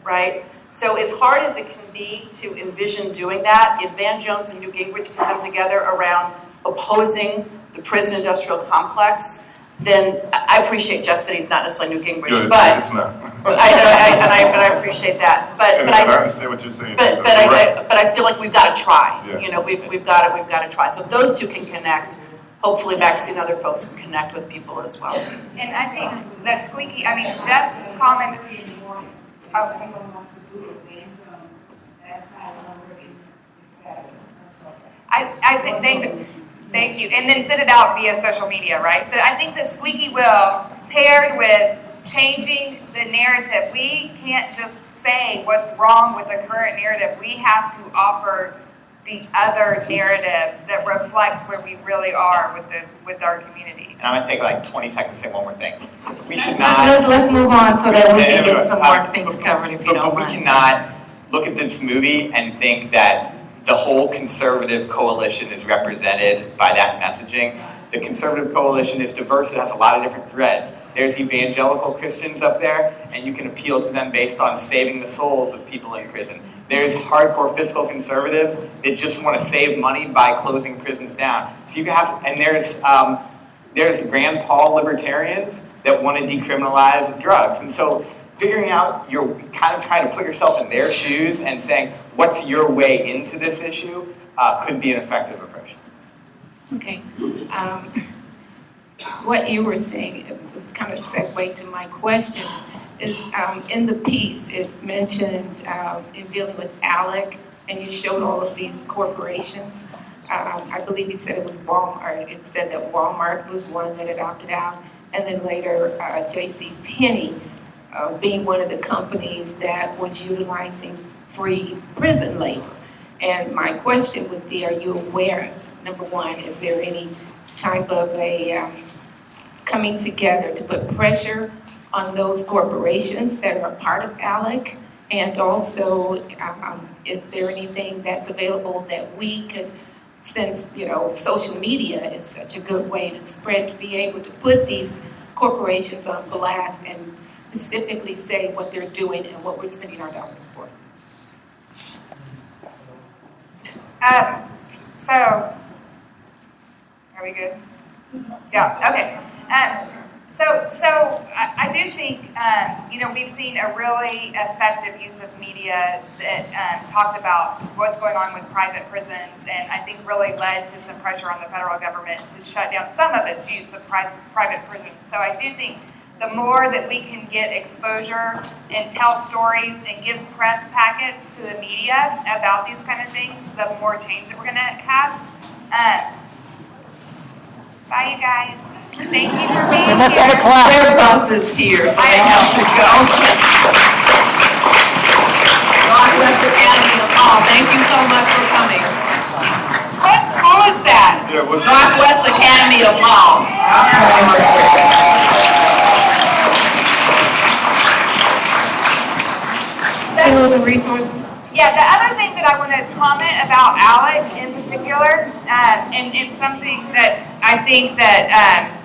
right? So as hard as it can be to envision doing that, if Van Jones and Newt Gingrich can come together around opposing the prison industrial complex, then I appreciate Jeff City's not necessarily Newt Gingrich, but it's not. I appreciate that. But I understand what you're saying. But I feel like we've got to try. Yeah. You know, we've got to try. So if those two can connect, hopefully Maxine and other folks can connect with people as well. And I think that squeaky, I mean, Jeff's comment. I think thank you. And then send it out via social media, right? But I think the squeaky wheel paired with changing the narrative, we can't just say what's wrong with the current narrative. We have to offer the other narrative that reflects where we really are with our community. And I'm going to take like 20 seconds to say one more thing. We should not... Let's move on so that we can get some more things covered, if you don't mind. But we cannot look at this movie and think that the whole conservative coalition is represented by that messaging. The conservative coalition is diverse. It has a lot of different threads. There's evangelical Christians up there, and you can appeal to them based on saving the souls of people in prison. There's hardcore fiscal conservatives that just want to save money by closing prisons down. So you have, and there's Rand Paul libertarians that want to decriminalize drugs. And so figuring out, you're kind of trying to put yourself in their shoes and saying, what's your way into this issue, could be an effective approach. Okay. What you were saying was kind of a segue to my question. Is in the piece, it mentioned in dealing with ALEC, and you showed all of these corporations. I believe you said it was Walmart. It said that Walmart was one that had opted out, and then later J.C. Penney being one of the companies that was utilizing free prison labor. And my question would be, are you aware, number one, is there any type of a coming together to put pressure on those corporations that are a part of ALEC? And also, is there anything that's available that we could, since social media is such a good way to spread, to be able to put these corporations on blast and specifically say what they're doing and what we're spending our dollars for? So, are we good? Yeah, okay. So I do think, we've seen a really effective use of media that talked about what's going on with private prisons, and I think really led to some pressure on the federal government to shut down some of its use of private prisons. So I do think the more that we can get exposure and tell stories and give press packets to the media about these kind of things, the more change that we're going to have. Bye, you guys. Thank you for being here. Let's have a clap. Their bus is here, so they have to go. Northwest Academy of Law, thank you so much for coming. What school is that? Northwest Academy of Law. Tools and resources. Yeah, the other thing that I want to comment about ALEC in particular, and something that I think that,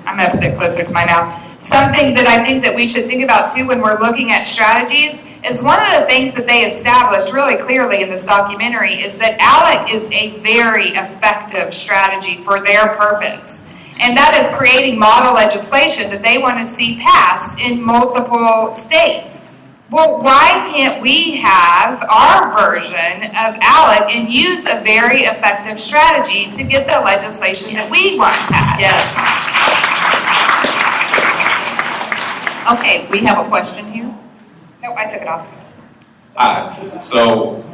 I'm going to put it closer to my mouth, something that I think that we should think about too when we're looking at strategies, is one of the things that they established really clearly in this documentary is that ALEC is a very effective strategy for their purpose. And that is creating model legislation that they want to see passed in multiple states. Well, why can't we have our version of ALEC and use a very effective strategy to get the legislation that we want passed? Yes. Okay, we have a question here. Nope, I took it off. Hi. So,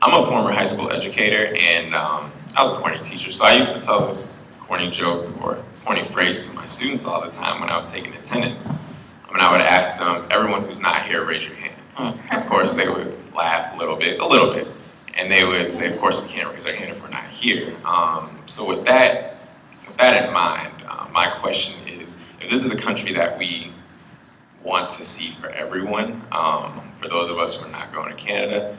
I'm a former high school educator, and I was a corny teacher. So I used to tell this corny joke or corny phrase to my students all the time when I was taking attendance. And I would ask them, everyone who's not here, raise your hand. Of course, they would laugh a little bit. And they would say, of course, we can't raise our hand if we're not here. So with that in mind, my question is, if this is a country that we want to see for everyone, for those of us who are not going to Canada,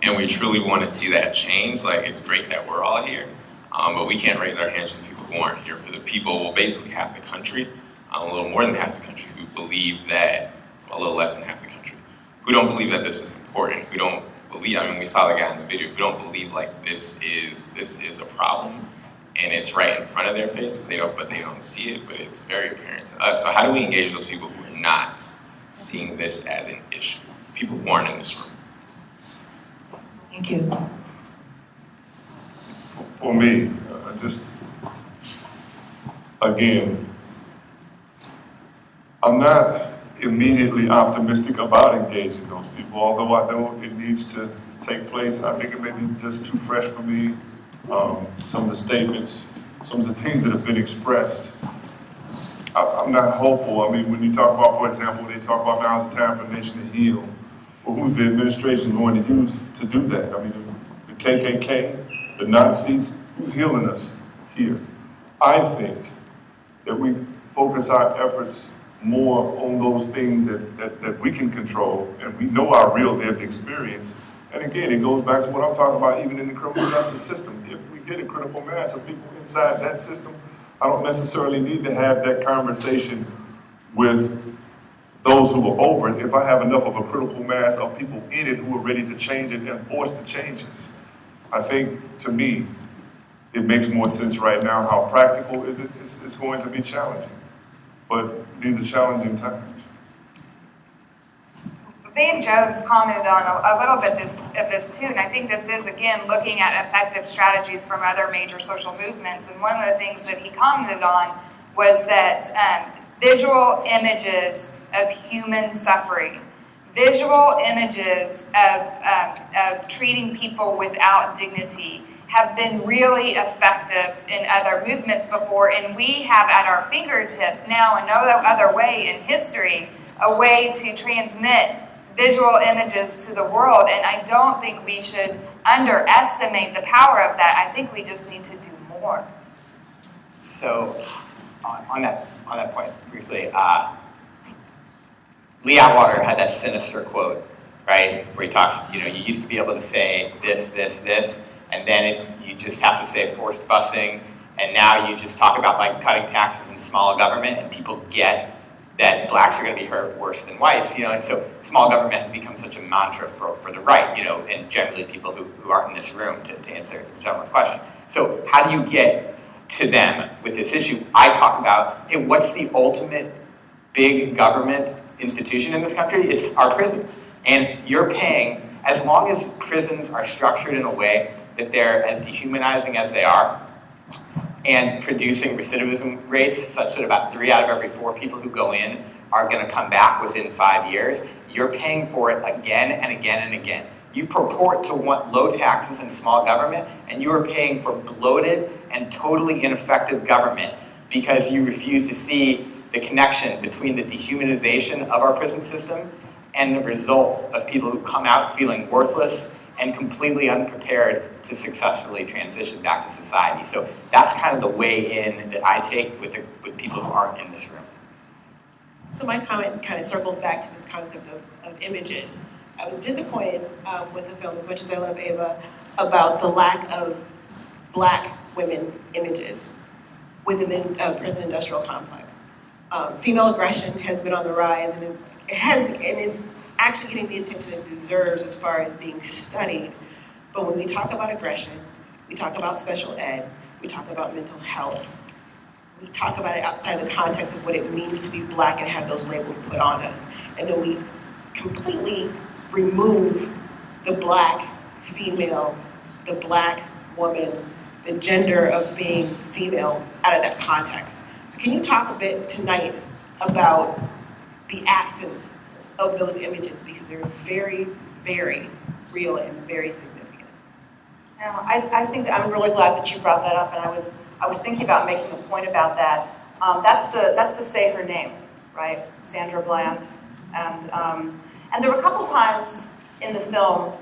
and we truly want to see that change, like, it's great that we're all here, but we can't raise our hands to the people who aren't here, for the people, well, basically half the country, a little more than half the country, who believe that, a little less than half the country, who don't believe that this is important, who don't believe, I mean, we saw the guy in the video, who don't believe, like, this is a problem, and it's right in front of their faces, but they don't see it, but it's very apparent to us. So how do we engage those people who are not seeing this as an issue, people who aren't in this room? Thank you. For me, again, I'm not immediately optimistic about engaging those people, although I know it needs to take place. I think it may be just too fresh for me. Some of the statements, some of the things that have been expressed, I'm not hopeful. I mean, when you talk about, for example, they talk about now is the time for the nation to heal. Well, who's the administration going to use to do that? I mean, the KKK, the Nazis, who's healing us here? I think that we focus our efforts more on those things that we can control, and we know our real lived experience. And again, it goes back to what I'm talking about, even in the criminal justice system. If we get a critical mass of people inside that system, I don't necessarily need to have that conversation with those who are over it if I have enough of a critical mass of people in it who are ready to change it and force the changes. I think, to me, it makes more sense right now. How practical is it? It's going to be challenging. But these are challenging times. Van Jones commented on a little bit of this too, and I think this is, again, looking at effective strategies from other major social movements. And one of the things that he commented on was that visual images of human suffering, visual images of treating people without dignity have been really effective in other movements before, and we have at our fingertips now, in no other way in history, a way to transmit visual images to the world, and I don't think we should underestimate the power of that. I think we just need to do more. So, on that point, briefly, Lee Atwater had that sinister quote, right, where he talks, you used to be able to say this, and then you just have to say forced busing, and now you just talk about like cutting taxes and small government, and people get that blacks are going to be hurt worse than whites, and so small government has become such a mantra for the right, and generally people who aren't in this room to answer the gentleman's question. So how do you get to them with this issue? I talk about, hey, what's the ultimate big government institution in this country? It's our prisons. And you're paying, as long as prisons are structured in a way that they're as dehumanizing as they are, and producing recidivism rates such that about 3 out of every 4 people who go in are going to come back within 5 years, you're paying for it again and again and again. You purport to want low taxes and small government, and you are paying for bloated and totally ineffective government because you refuse to see the connection between the dehumanization of our prison system and the result of people who come out feeling worthless and completely unprepared to successfully transition back to society. So that's kind of the way in that I take with people who aren't in this room. So my comment kind of circles back to this concept of images. I was disappointed with the film, as much as I love Ava, about the lack of black women images within the prison industrial complex. Female aggression has been on the rise and is actually getting the attention it deserves as far as being studied. But when we talk about aggression, we talk about special ed, we talk about mental health, we talk about it outside the context of what it means to be black and have those labels put on us. And then we completely remove the black female, the black woman, the gender of being female out of that context. So can you talk a bit tonight about the absence of those images, because they're very, very real and very significant? I think that I'm really glad that you brought that up, and I was thinking about making a point about that. That's the say her name, right? Sandra Bland, and there were a couple times in the film,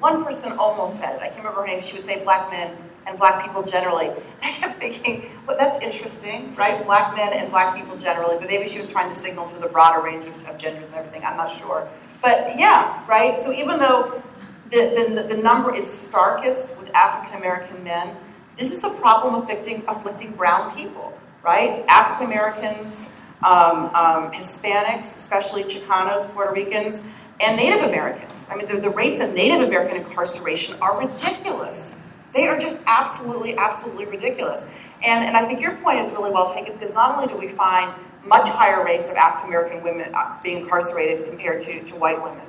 one person almost said it. I can't remember her name. She would say black men and black people generally. And I kept thinking, well, that's interesting, right? Black men and black people generally, but maybe she was trying to signal to the broader range of genders and everything. I'm not sure. But yeah, right? So even though the number is starkest with African American men, this is a problem afflicting brown people, right? African Americans, Hispanics, especially Chicanos, Puerto Ricans, and Native Americans. I mean, the rates of Native American incarceration are ridiculous. They are just absolutely, absolutely ridiculous. And I think your point is really well taken, because not only do we find much higher rates of African American women being incarcerated compared to white women,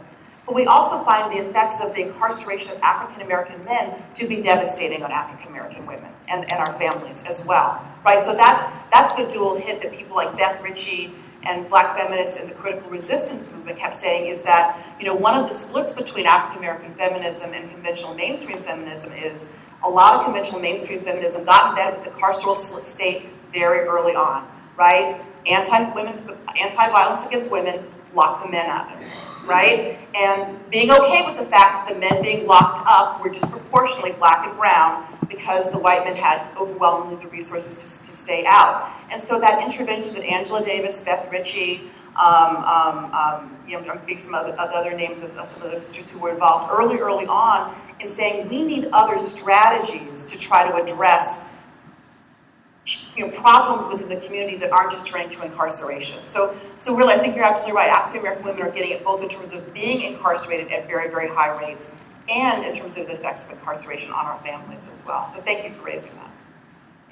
but we also find the effects of the incarceration of African American men to be devastating on African American women and our families as well, right? So that's the dual hit that people like Beth Ritchie and black feminists in the critical resistance movement kept saying, is that, one of the splits between African American feminism and conventional mainstream feminism is a lot of conventional mainstream feminism got embedded with the carceral state very early on, right? Anti-violence against women, lock the men out there, right? And being okay with the fact that the men being locked up were disproportionately black and brown because the white men had overwhelmingly the resources to stay out. And so that intervention that Angela Davis, Beth Ritchie, I'm thinking some other names of some of the sisters who were involved early on in saying we need other strategies to try to address problems within the community that aren't just turning to incarceration. So really, I think you're absolutely right. African American women are getting it both in terms of being incarcerated at very, very high rates and in terms of the effects of incarceration on our families as well. So thank you for raising that.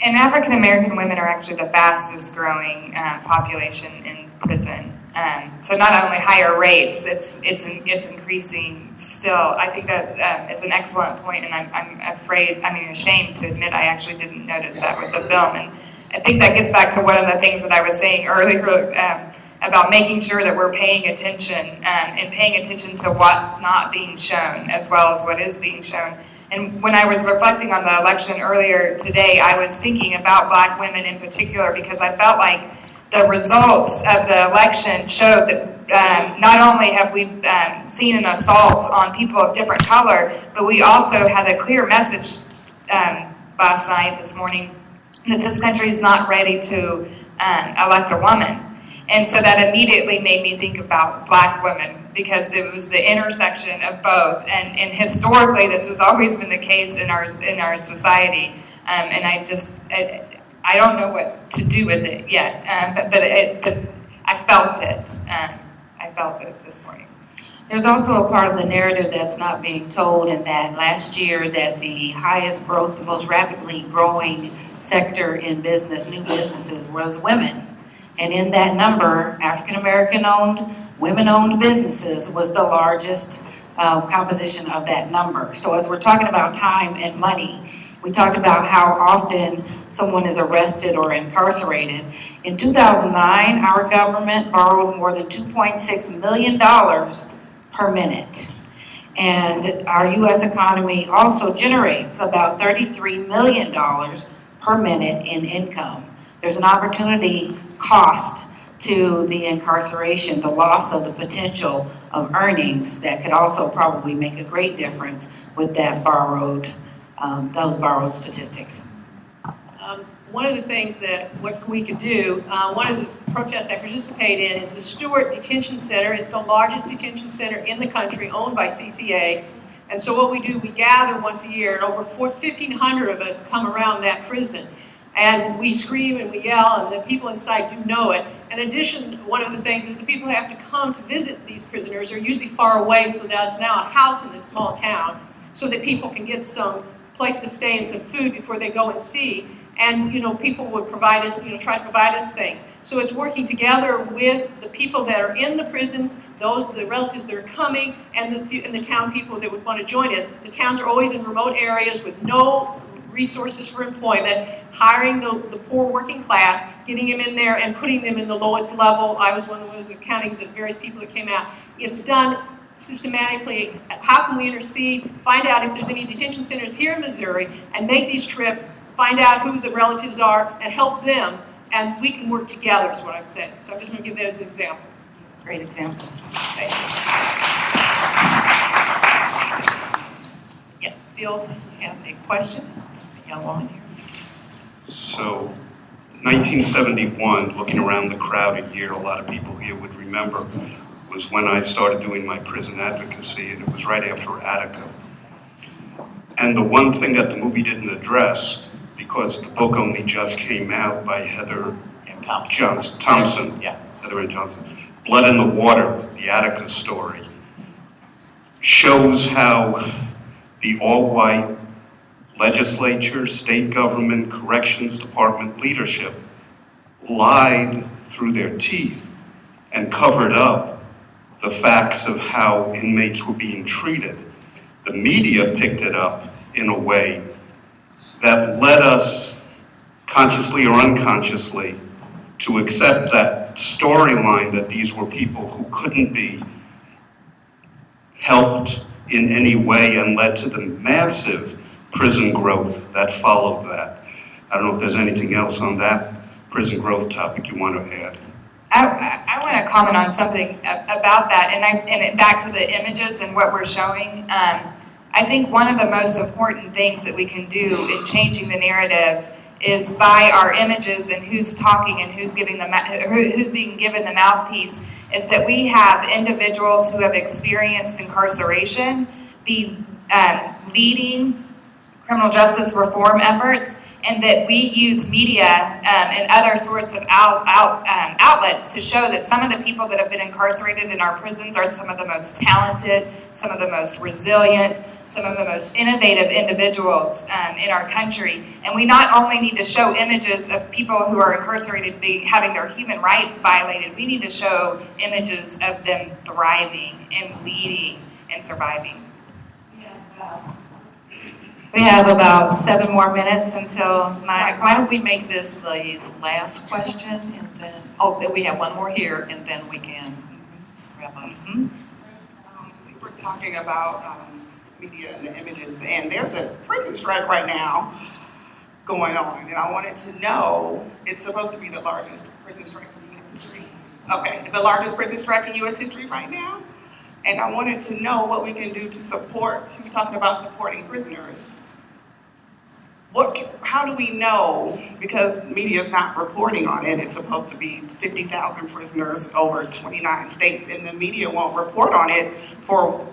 And African American women are actually the fastest growing population in prison. So not only higher rates, it's increasing still. I think that is an excellent point, and I'm ashamed to admit I actually didn't notice that with the film. And I think that gets back to one of the things that I was saying earlier about making sure that we're paying attention and paying attention to what's not being shown as well as what is being shown. And when I was reflecting on the election earlier today, I was thinking about Black women in particular because I felt like the results of the election showed that not only have we seen an assault on people of different color, but we also had a clear message this morning, that this country is not ready to elect a woman. And so that immediately made me think about Black women, because it was the intersection of both. And historically, this has always been the case in our society. And I don't know what to do with it yet, but I felt it. I felt it this morning. There's also a part of the narrative that's not being told, in that last year that the highest growth, the most rapidly growing sector in business, new businesses, was women. And in that number, African American owned, women owned businesses was the largest composition of that number. So as we're talking about time and money, we talked about how often someone is arrested or incarcerated. In 2009, our government borrowed more than $2.6 million per minute. And our U.S. economy also generates about $33 million per minute in income. There's an opportunity cost to the incarceration, the loss of the potential of earnings that could also probably make a great difference with that those borrowed statistics. One of the things that what we could do, one of the protests I participate in is the Stewart Detention Center. It's the largest detention center in the country, owned by CCA. And so what we do, we gather once a year, and over 1,500 of us come around that prison. And we scream and we yell, and the people inside do know it. In addition, one of the things is the people who have to come to visit these prisoners are usually far away, so there's now a house in this small town so that people can get some place to stay and some food before they go and see. And, people would provide us, try to provide us things. So it's working together with the people that are in the prisons, the relatives that are coming, and the town people that would want to join us. The towns are always in remote areas with no resources for employment, hiring the poor working class, getting them in there and putting them in the lowest level. I was one of those counting the various people that came out. It's done systematically. How can we intercede, find out if there's any detention centers here in Missouri, and make these trips, find out who the relatives are, and help them, and we can work together is what I'm saying. So I'm just going to give that as an example. Great example. Thank you. Yeah, Bill has a question. Young woman here. So, 1971, looking around the crowded year, a lot of people here would remember, was when I started doing my prison advocacy, and it was right after Attica. And the one thing that the movie didn't address, because the book only just came out by Heather Thompson, Heather Ann Johnson, Blood in the Water, the Attica story, shows how the all-white legislature, state government, corrections department leadership lied through their teeth and covered up the facts of how inmates were being treated. The media picked it up in a way that led us, consciously or unconsciously, to accept that storyline that these were people who couldn't be helped in any way, and led to the massive prison growth that followed that. I don't know if there's anything else on that prison growth topic you want to add. I want to comment on something about that, and back to the images and what we're showing. I think one of the most important things that we can do in changing the narrative is by our images and who's talking and who's being given the mouthpiece, is that we have individuals who have experienced incarceration be leading criminal justice reform efforts, and that we use media and other sorts of outlets to show that some of the people that have been incarcerated in our prisons are some of the most talented, some of the most resilient, some of the most innovative individuals in our country. And we not only need to show images of people who are incarcerated having their human rights violated, we need to show images of them thriving and leading and surviving. We have about 7 more minutes until 9. Why don't we make this the last question, and then, then we have one more here, and then we can wrap up. We were talking about media and the images, and there's a prison strike right now going on, and I wanted to know, it's supposed to be the largest prison strike in U.S. history. Okay, the largest prison strike in U.S. history right now, and I wanted to know what we can do to support. She was talking about supporting prisoners. How do we know, because media is not reporting on it, it's supposed to be 50,000 prisoners over 29 states, and the media won't report on it for,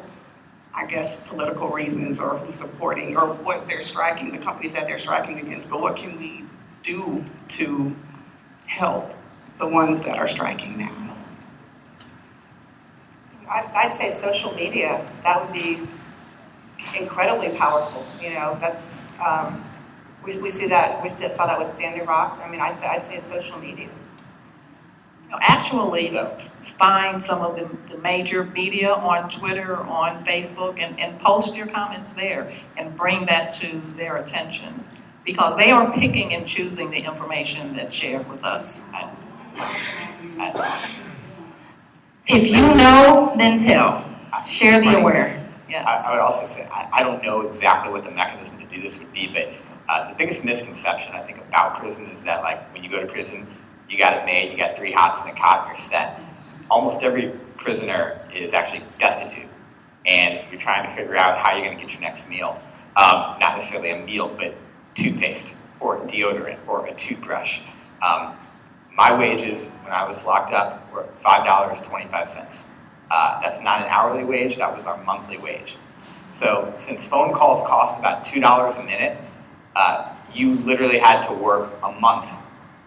I guess, political reasons, or who's supporting, or what they're striking, the companies that they're striking against. But what can we do to help the ones that are striking now? I'd say social media. That would be incredibly powerful. You know, that's we see that. We saw that with Standing Rock. I mean, I'd say social media. Actually, find some of the major media on Twitter, on Facebook, and post your comments there and bring that to their attention, because they are picking and choosing the information that's shared with us. If you know, then tell. Share the aware. Yes. I would also say, I don't know exactly what the mechanism to do this would be, but the biggest misconception I think about prison is that, like, when you go to prison, you got it made, you got 3 hots and a cot, and you're set. Almost every prisoner is actually destitute, and you're trying to figure out how you're going to get your next meal. Not necessarily a meal, but toothpaste or deodorant or a toothbrush. My wages when I was locked up were $5.25. That's not an hourly wage, that was our monthly wage. So since phone calls cost about $2 a minute, you literally had to work a month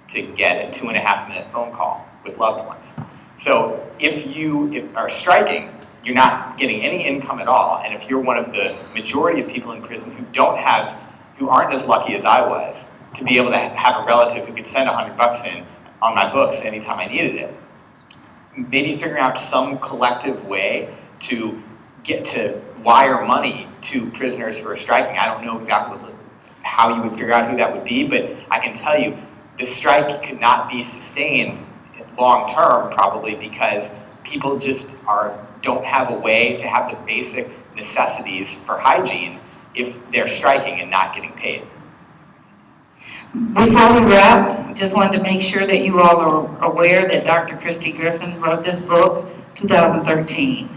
to get a 2.5-minute phone call with loved ones. So if you are striking, you're not getting any income at all. And if you're one of the majority of people in prison who aren't as lucky as I was, to be able to have a relative who could send $100 in on my books anytime I needed it, maybe figuring out some collective way to get to wire money to prisoners who are striking. I don't know exactly how you would figure out who that would be, but I can tell you the strike could not be sustained long term, probably because people just don't have a way to have the basic necessities for hygiene if they're striking and not getting paid. Before we wrap, just wanted to make sure that you all are aware that Dr. Christy Griffin wrote this book, 2013,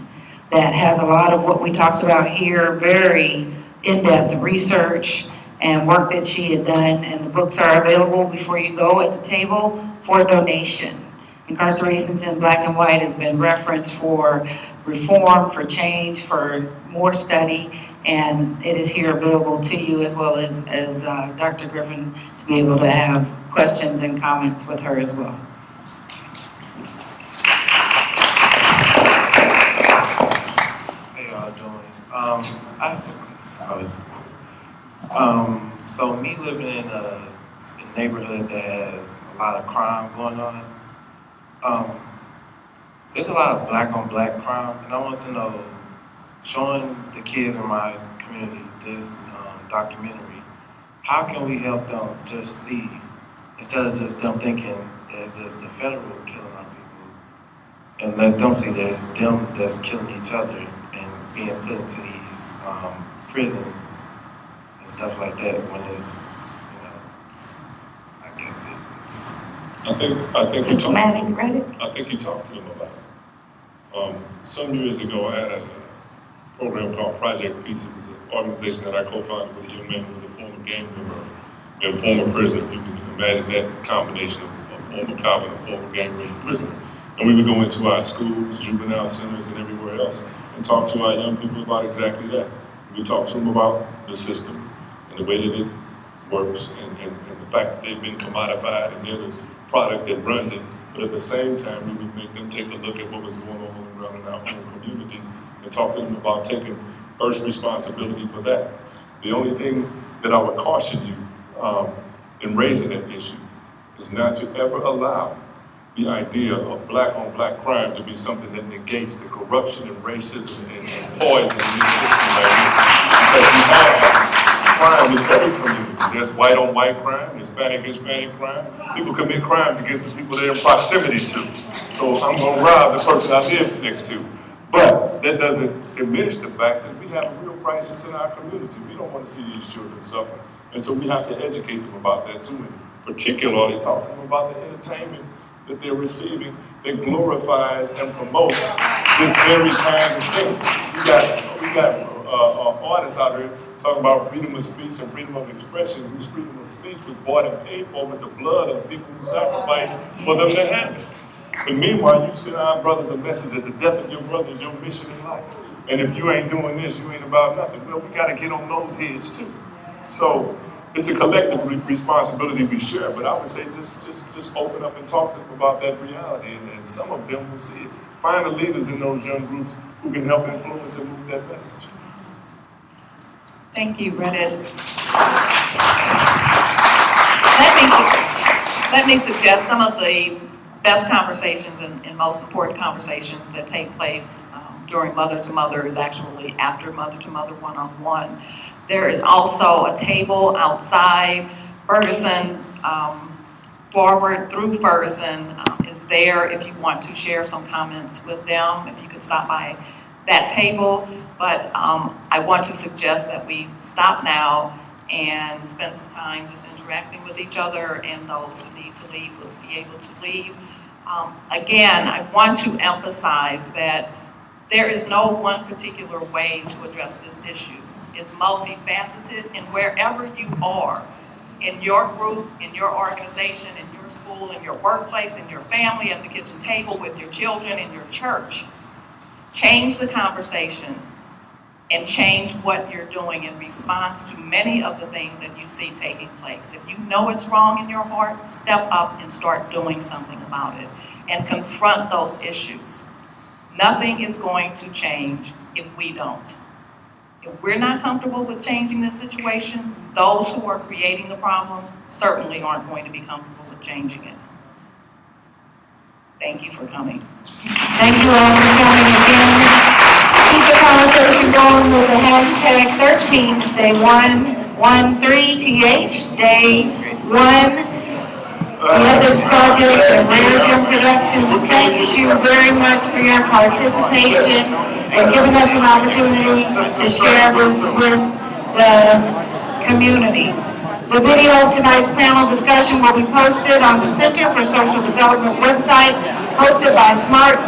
that has a lot of what we talked about here, very in-depth research and work that she had done, and the books are available before you go at the table for donation. Incarcerations in Black and White has been referenced for reform, for change, for more study, and it is here available to you, as well as Dr. Griffin, to be able to have questions and comments with her as well. Hey, y'all doing? So me living in a neighborhood that has a lot of crime going on, there's a lot of black on black crime, and I want to know, showing the kids in my community this documentary, how can we help them just see, instead of just them thinking that it's just the federal killing our people, and let them see that it's them that's killing each other and being put into these prisons and stuff like that, when it's, I guess I think you talked to them about it. Some years ago, I had a program called Project Peace. It was an organization that I co-founded with a young man who was a former gang member. and former prisoner. You can imagine that combination of former cop and a former gang-related prisoner. And we would go into our schools, juvenile centers, and everywhere else and talk to our young people about exactly that. We talk to them about the system and the way that it works and the fact that they've been commodified and they're the product that runs it. But at the same time, we would make them take a look at what was going on around in our own communities and talk to them about taking first responsibility for that. The only thing that I would caution you in raising that issue is not to ever allow the idea of black-on-black crime to be something that negates the corruption and racism and poison in this system right here. Because we have crime in every community. There's white-on-white crime, Hispanic crime. People commit crimes against the people they're in proximity to. So I'm going to rob the person I live next to. But that doesn't diminish the fact that we have a real crisis in our community. We don't want to see these children suffer. And so we have to educate them about that too. And particularly talk to them about the entertainment that they're receiving that glorifies and promotes this very kind of thing. We got artists out here talking about freedom of speech and freedom of expression, whose freedom of speech was bought and paid for with the blood of people who sacrificed for them to have it. And meanwhile, you send our brothers a message that the death of your brother is your mission in life. And if you ain't doing this, you ain't about nothing. Well, we got to get on those heads too. So it's a collective responsibility we share, but I would say just open up and talk to them about that reality, and some of them will see it. Find the leaders in those young groups who can help influence and move that message. Thank you, Reddit. Let me suggest some of the best conversations and most important conversations that take place during Mother to Mother is actually after Mother to Mother one-on-one. There is also a table outside. Ferguson, forward through Ferguson, is there if you want to share some comments with them, if you could stop by that table. But I want to suggest that we stop now and spend some time just interacting with each other, and those who need to leave will be able to leave. Again, I want to emphasize that there is no one particular way to address this issue. It's multifaceted, and wherever you are, in your group, in your organization, in your school, in your workplace, in your family, at the kitchen table, with your children, in your church, change the conversation and change what you're doing in response to many of the things that you see taking place. If you know it's wrong in your heart, step up and start doing something about it and confront those issues. Nothing is going to change if we don't. If we're not comfortable with changing this situation, those who are creating the problem certainly aren't going to be comfortable with changing it. Thank you for coming. Thank you all for coming again. Keep the conversation going with the hashtag 13th, day 113th, day 1. The Ethics Project and RareGem Productions, thank you very much for your participation and giving us an opportunity to share this with the community. The video of tonight's panel discussion will be posted on the Center for Social Development website, hosted by Smart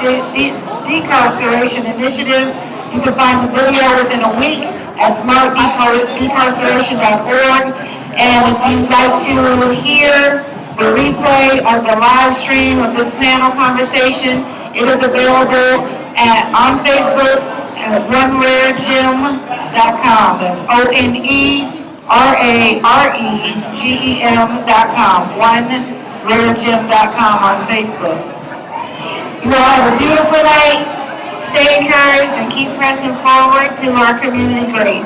Decarceration Initiative. You can find the video within a week at smartdecarceration.org. And if you'd like to hear the replay of the live stream of this panel conversation, it is available on Facebook at OneRareGem.com. That's OneRareGem.com. OneRareGem.com on Facebook. You all have a beautiful night. Stay encouraged and keep pressing forward to our community great.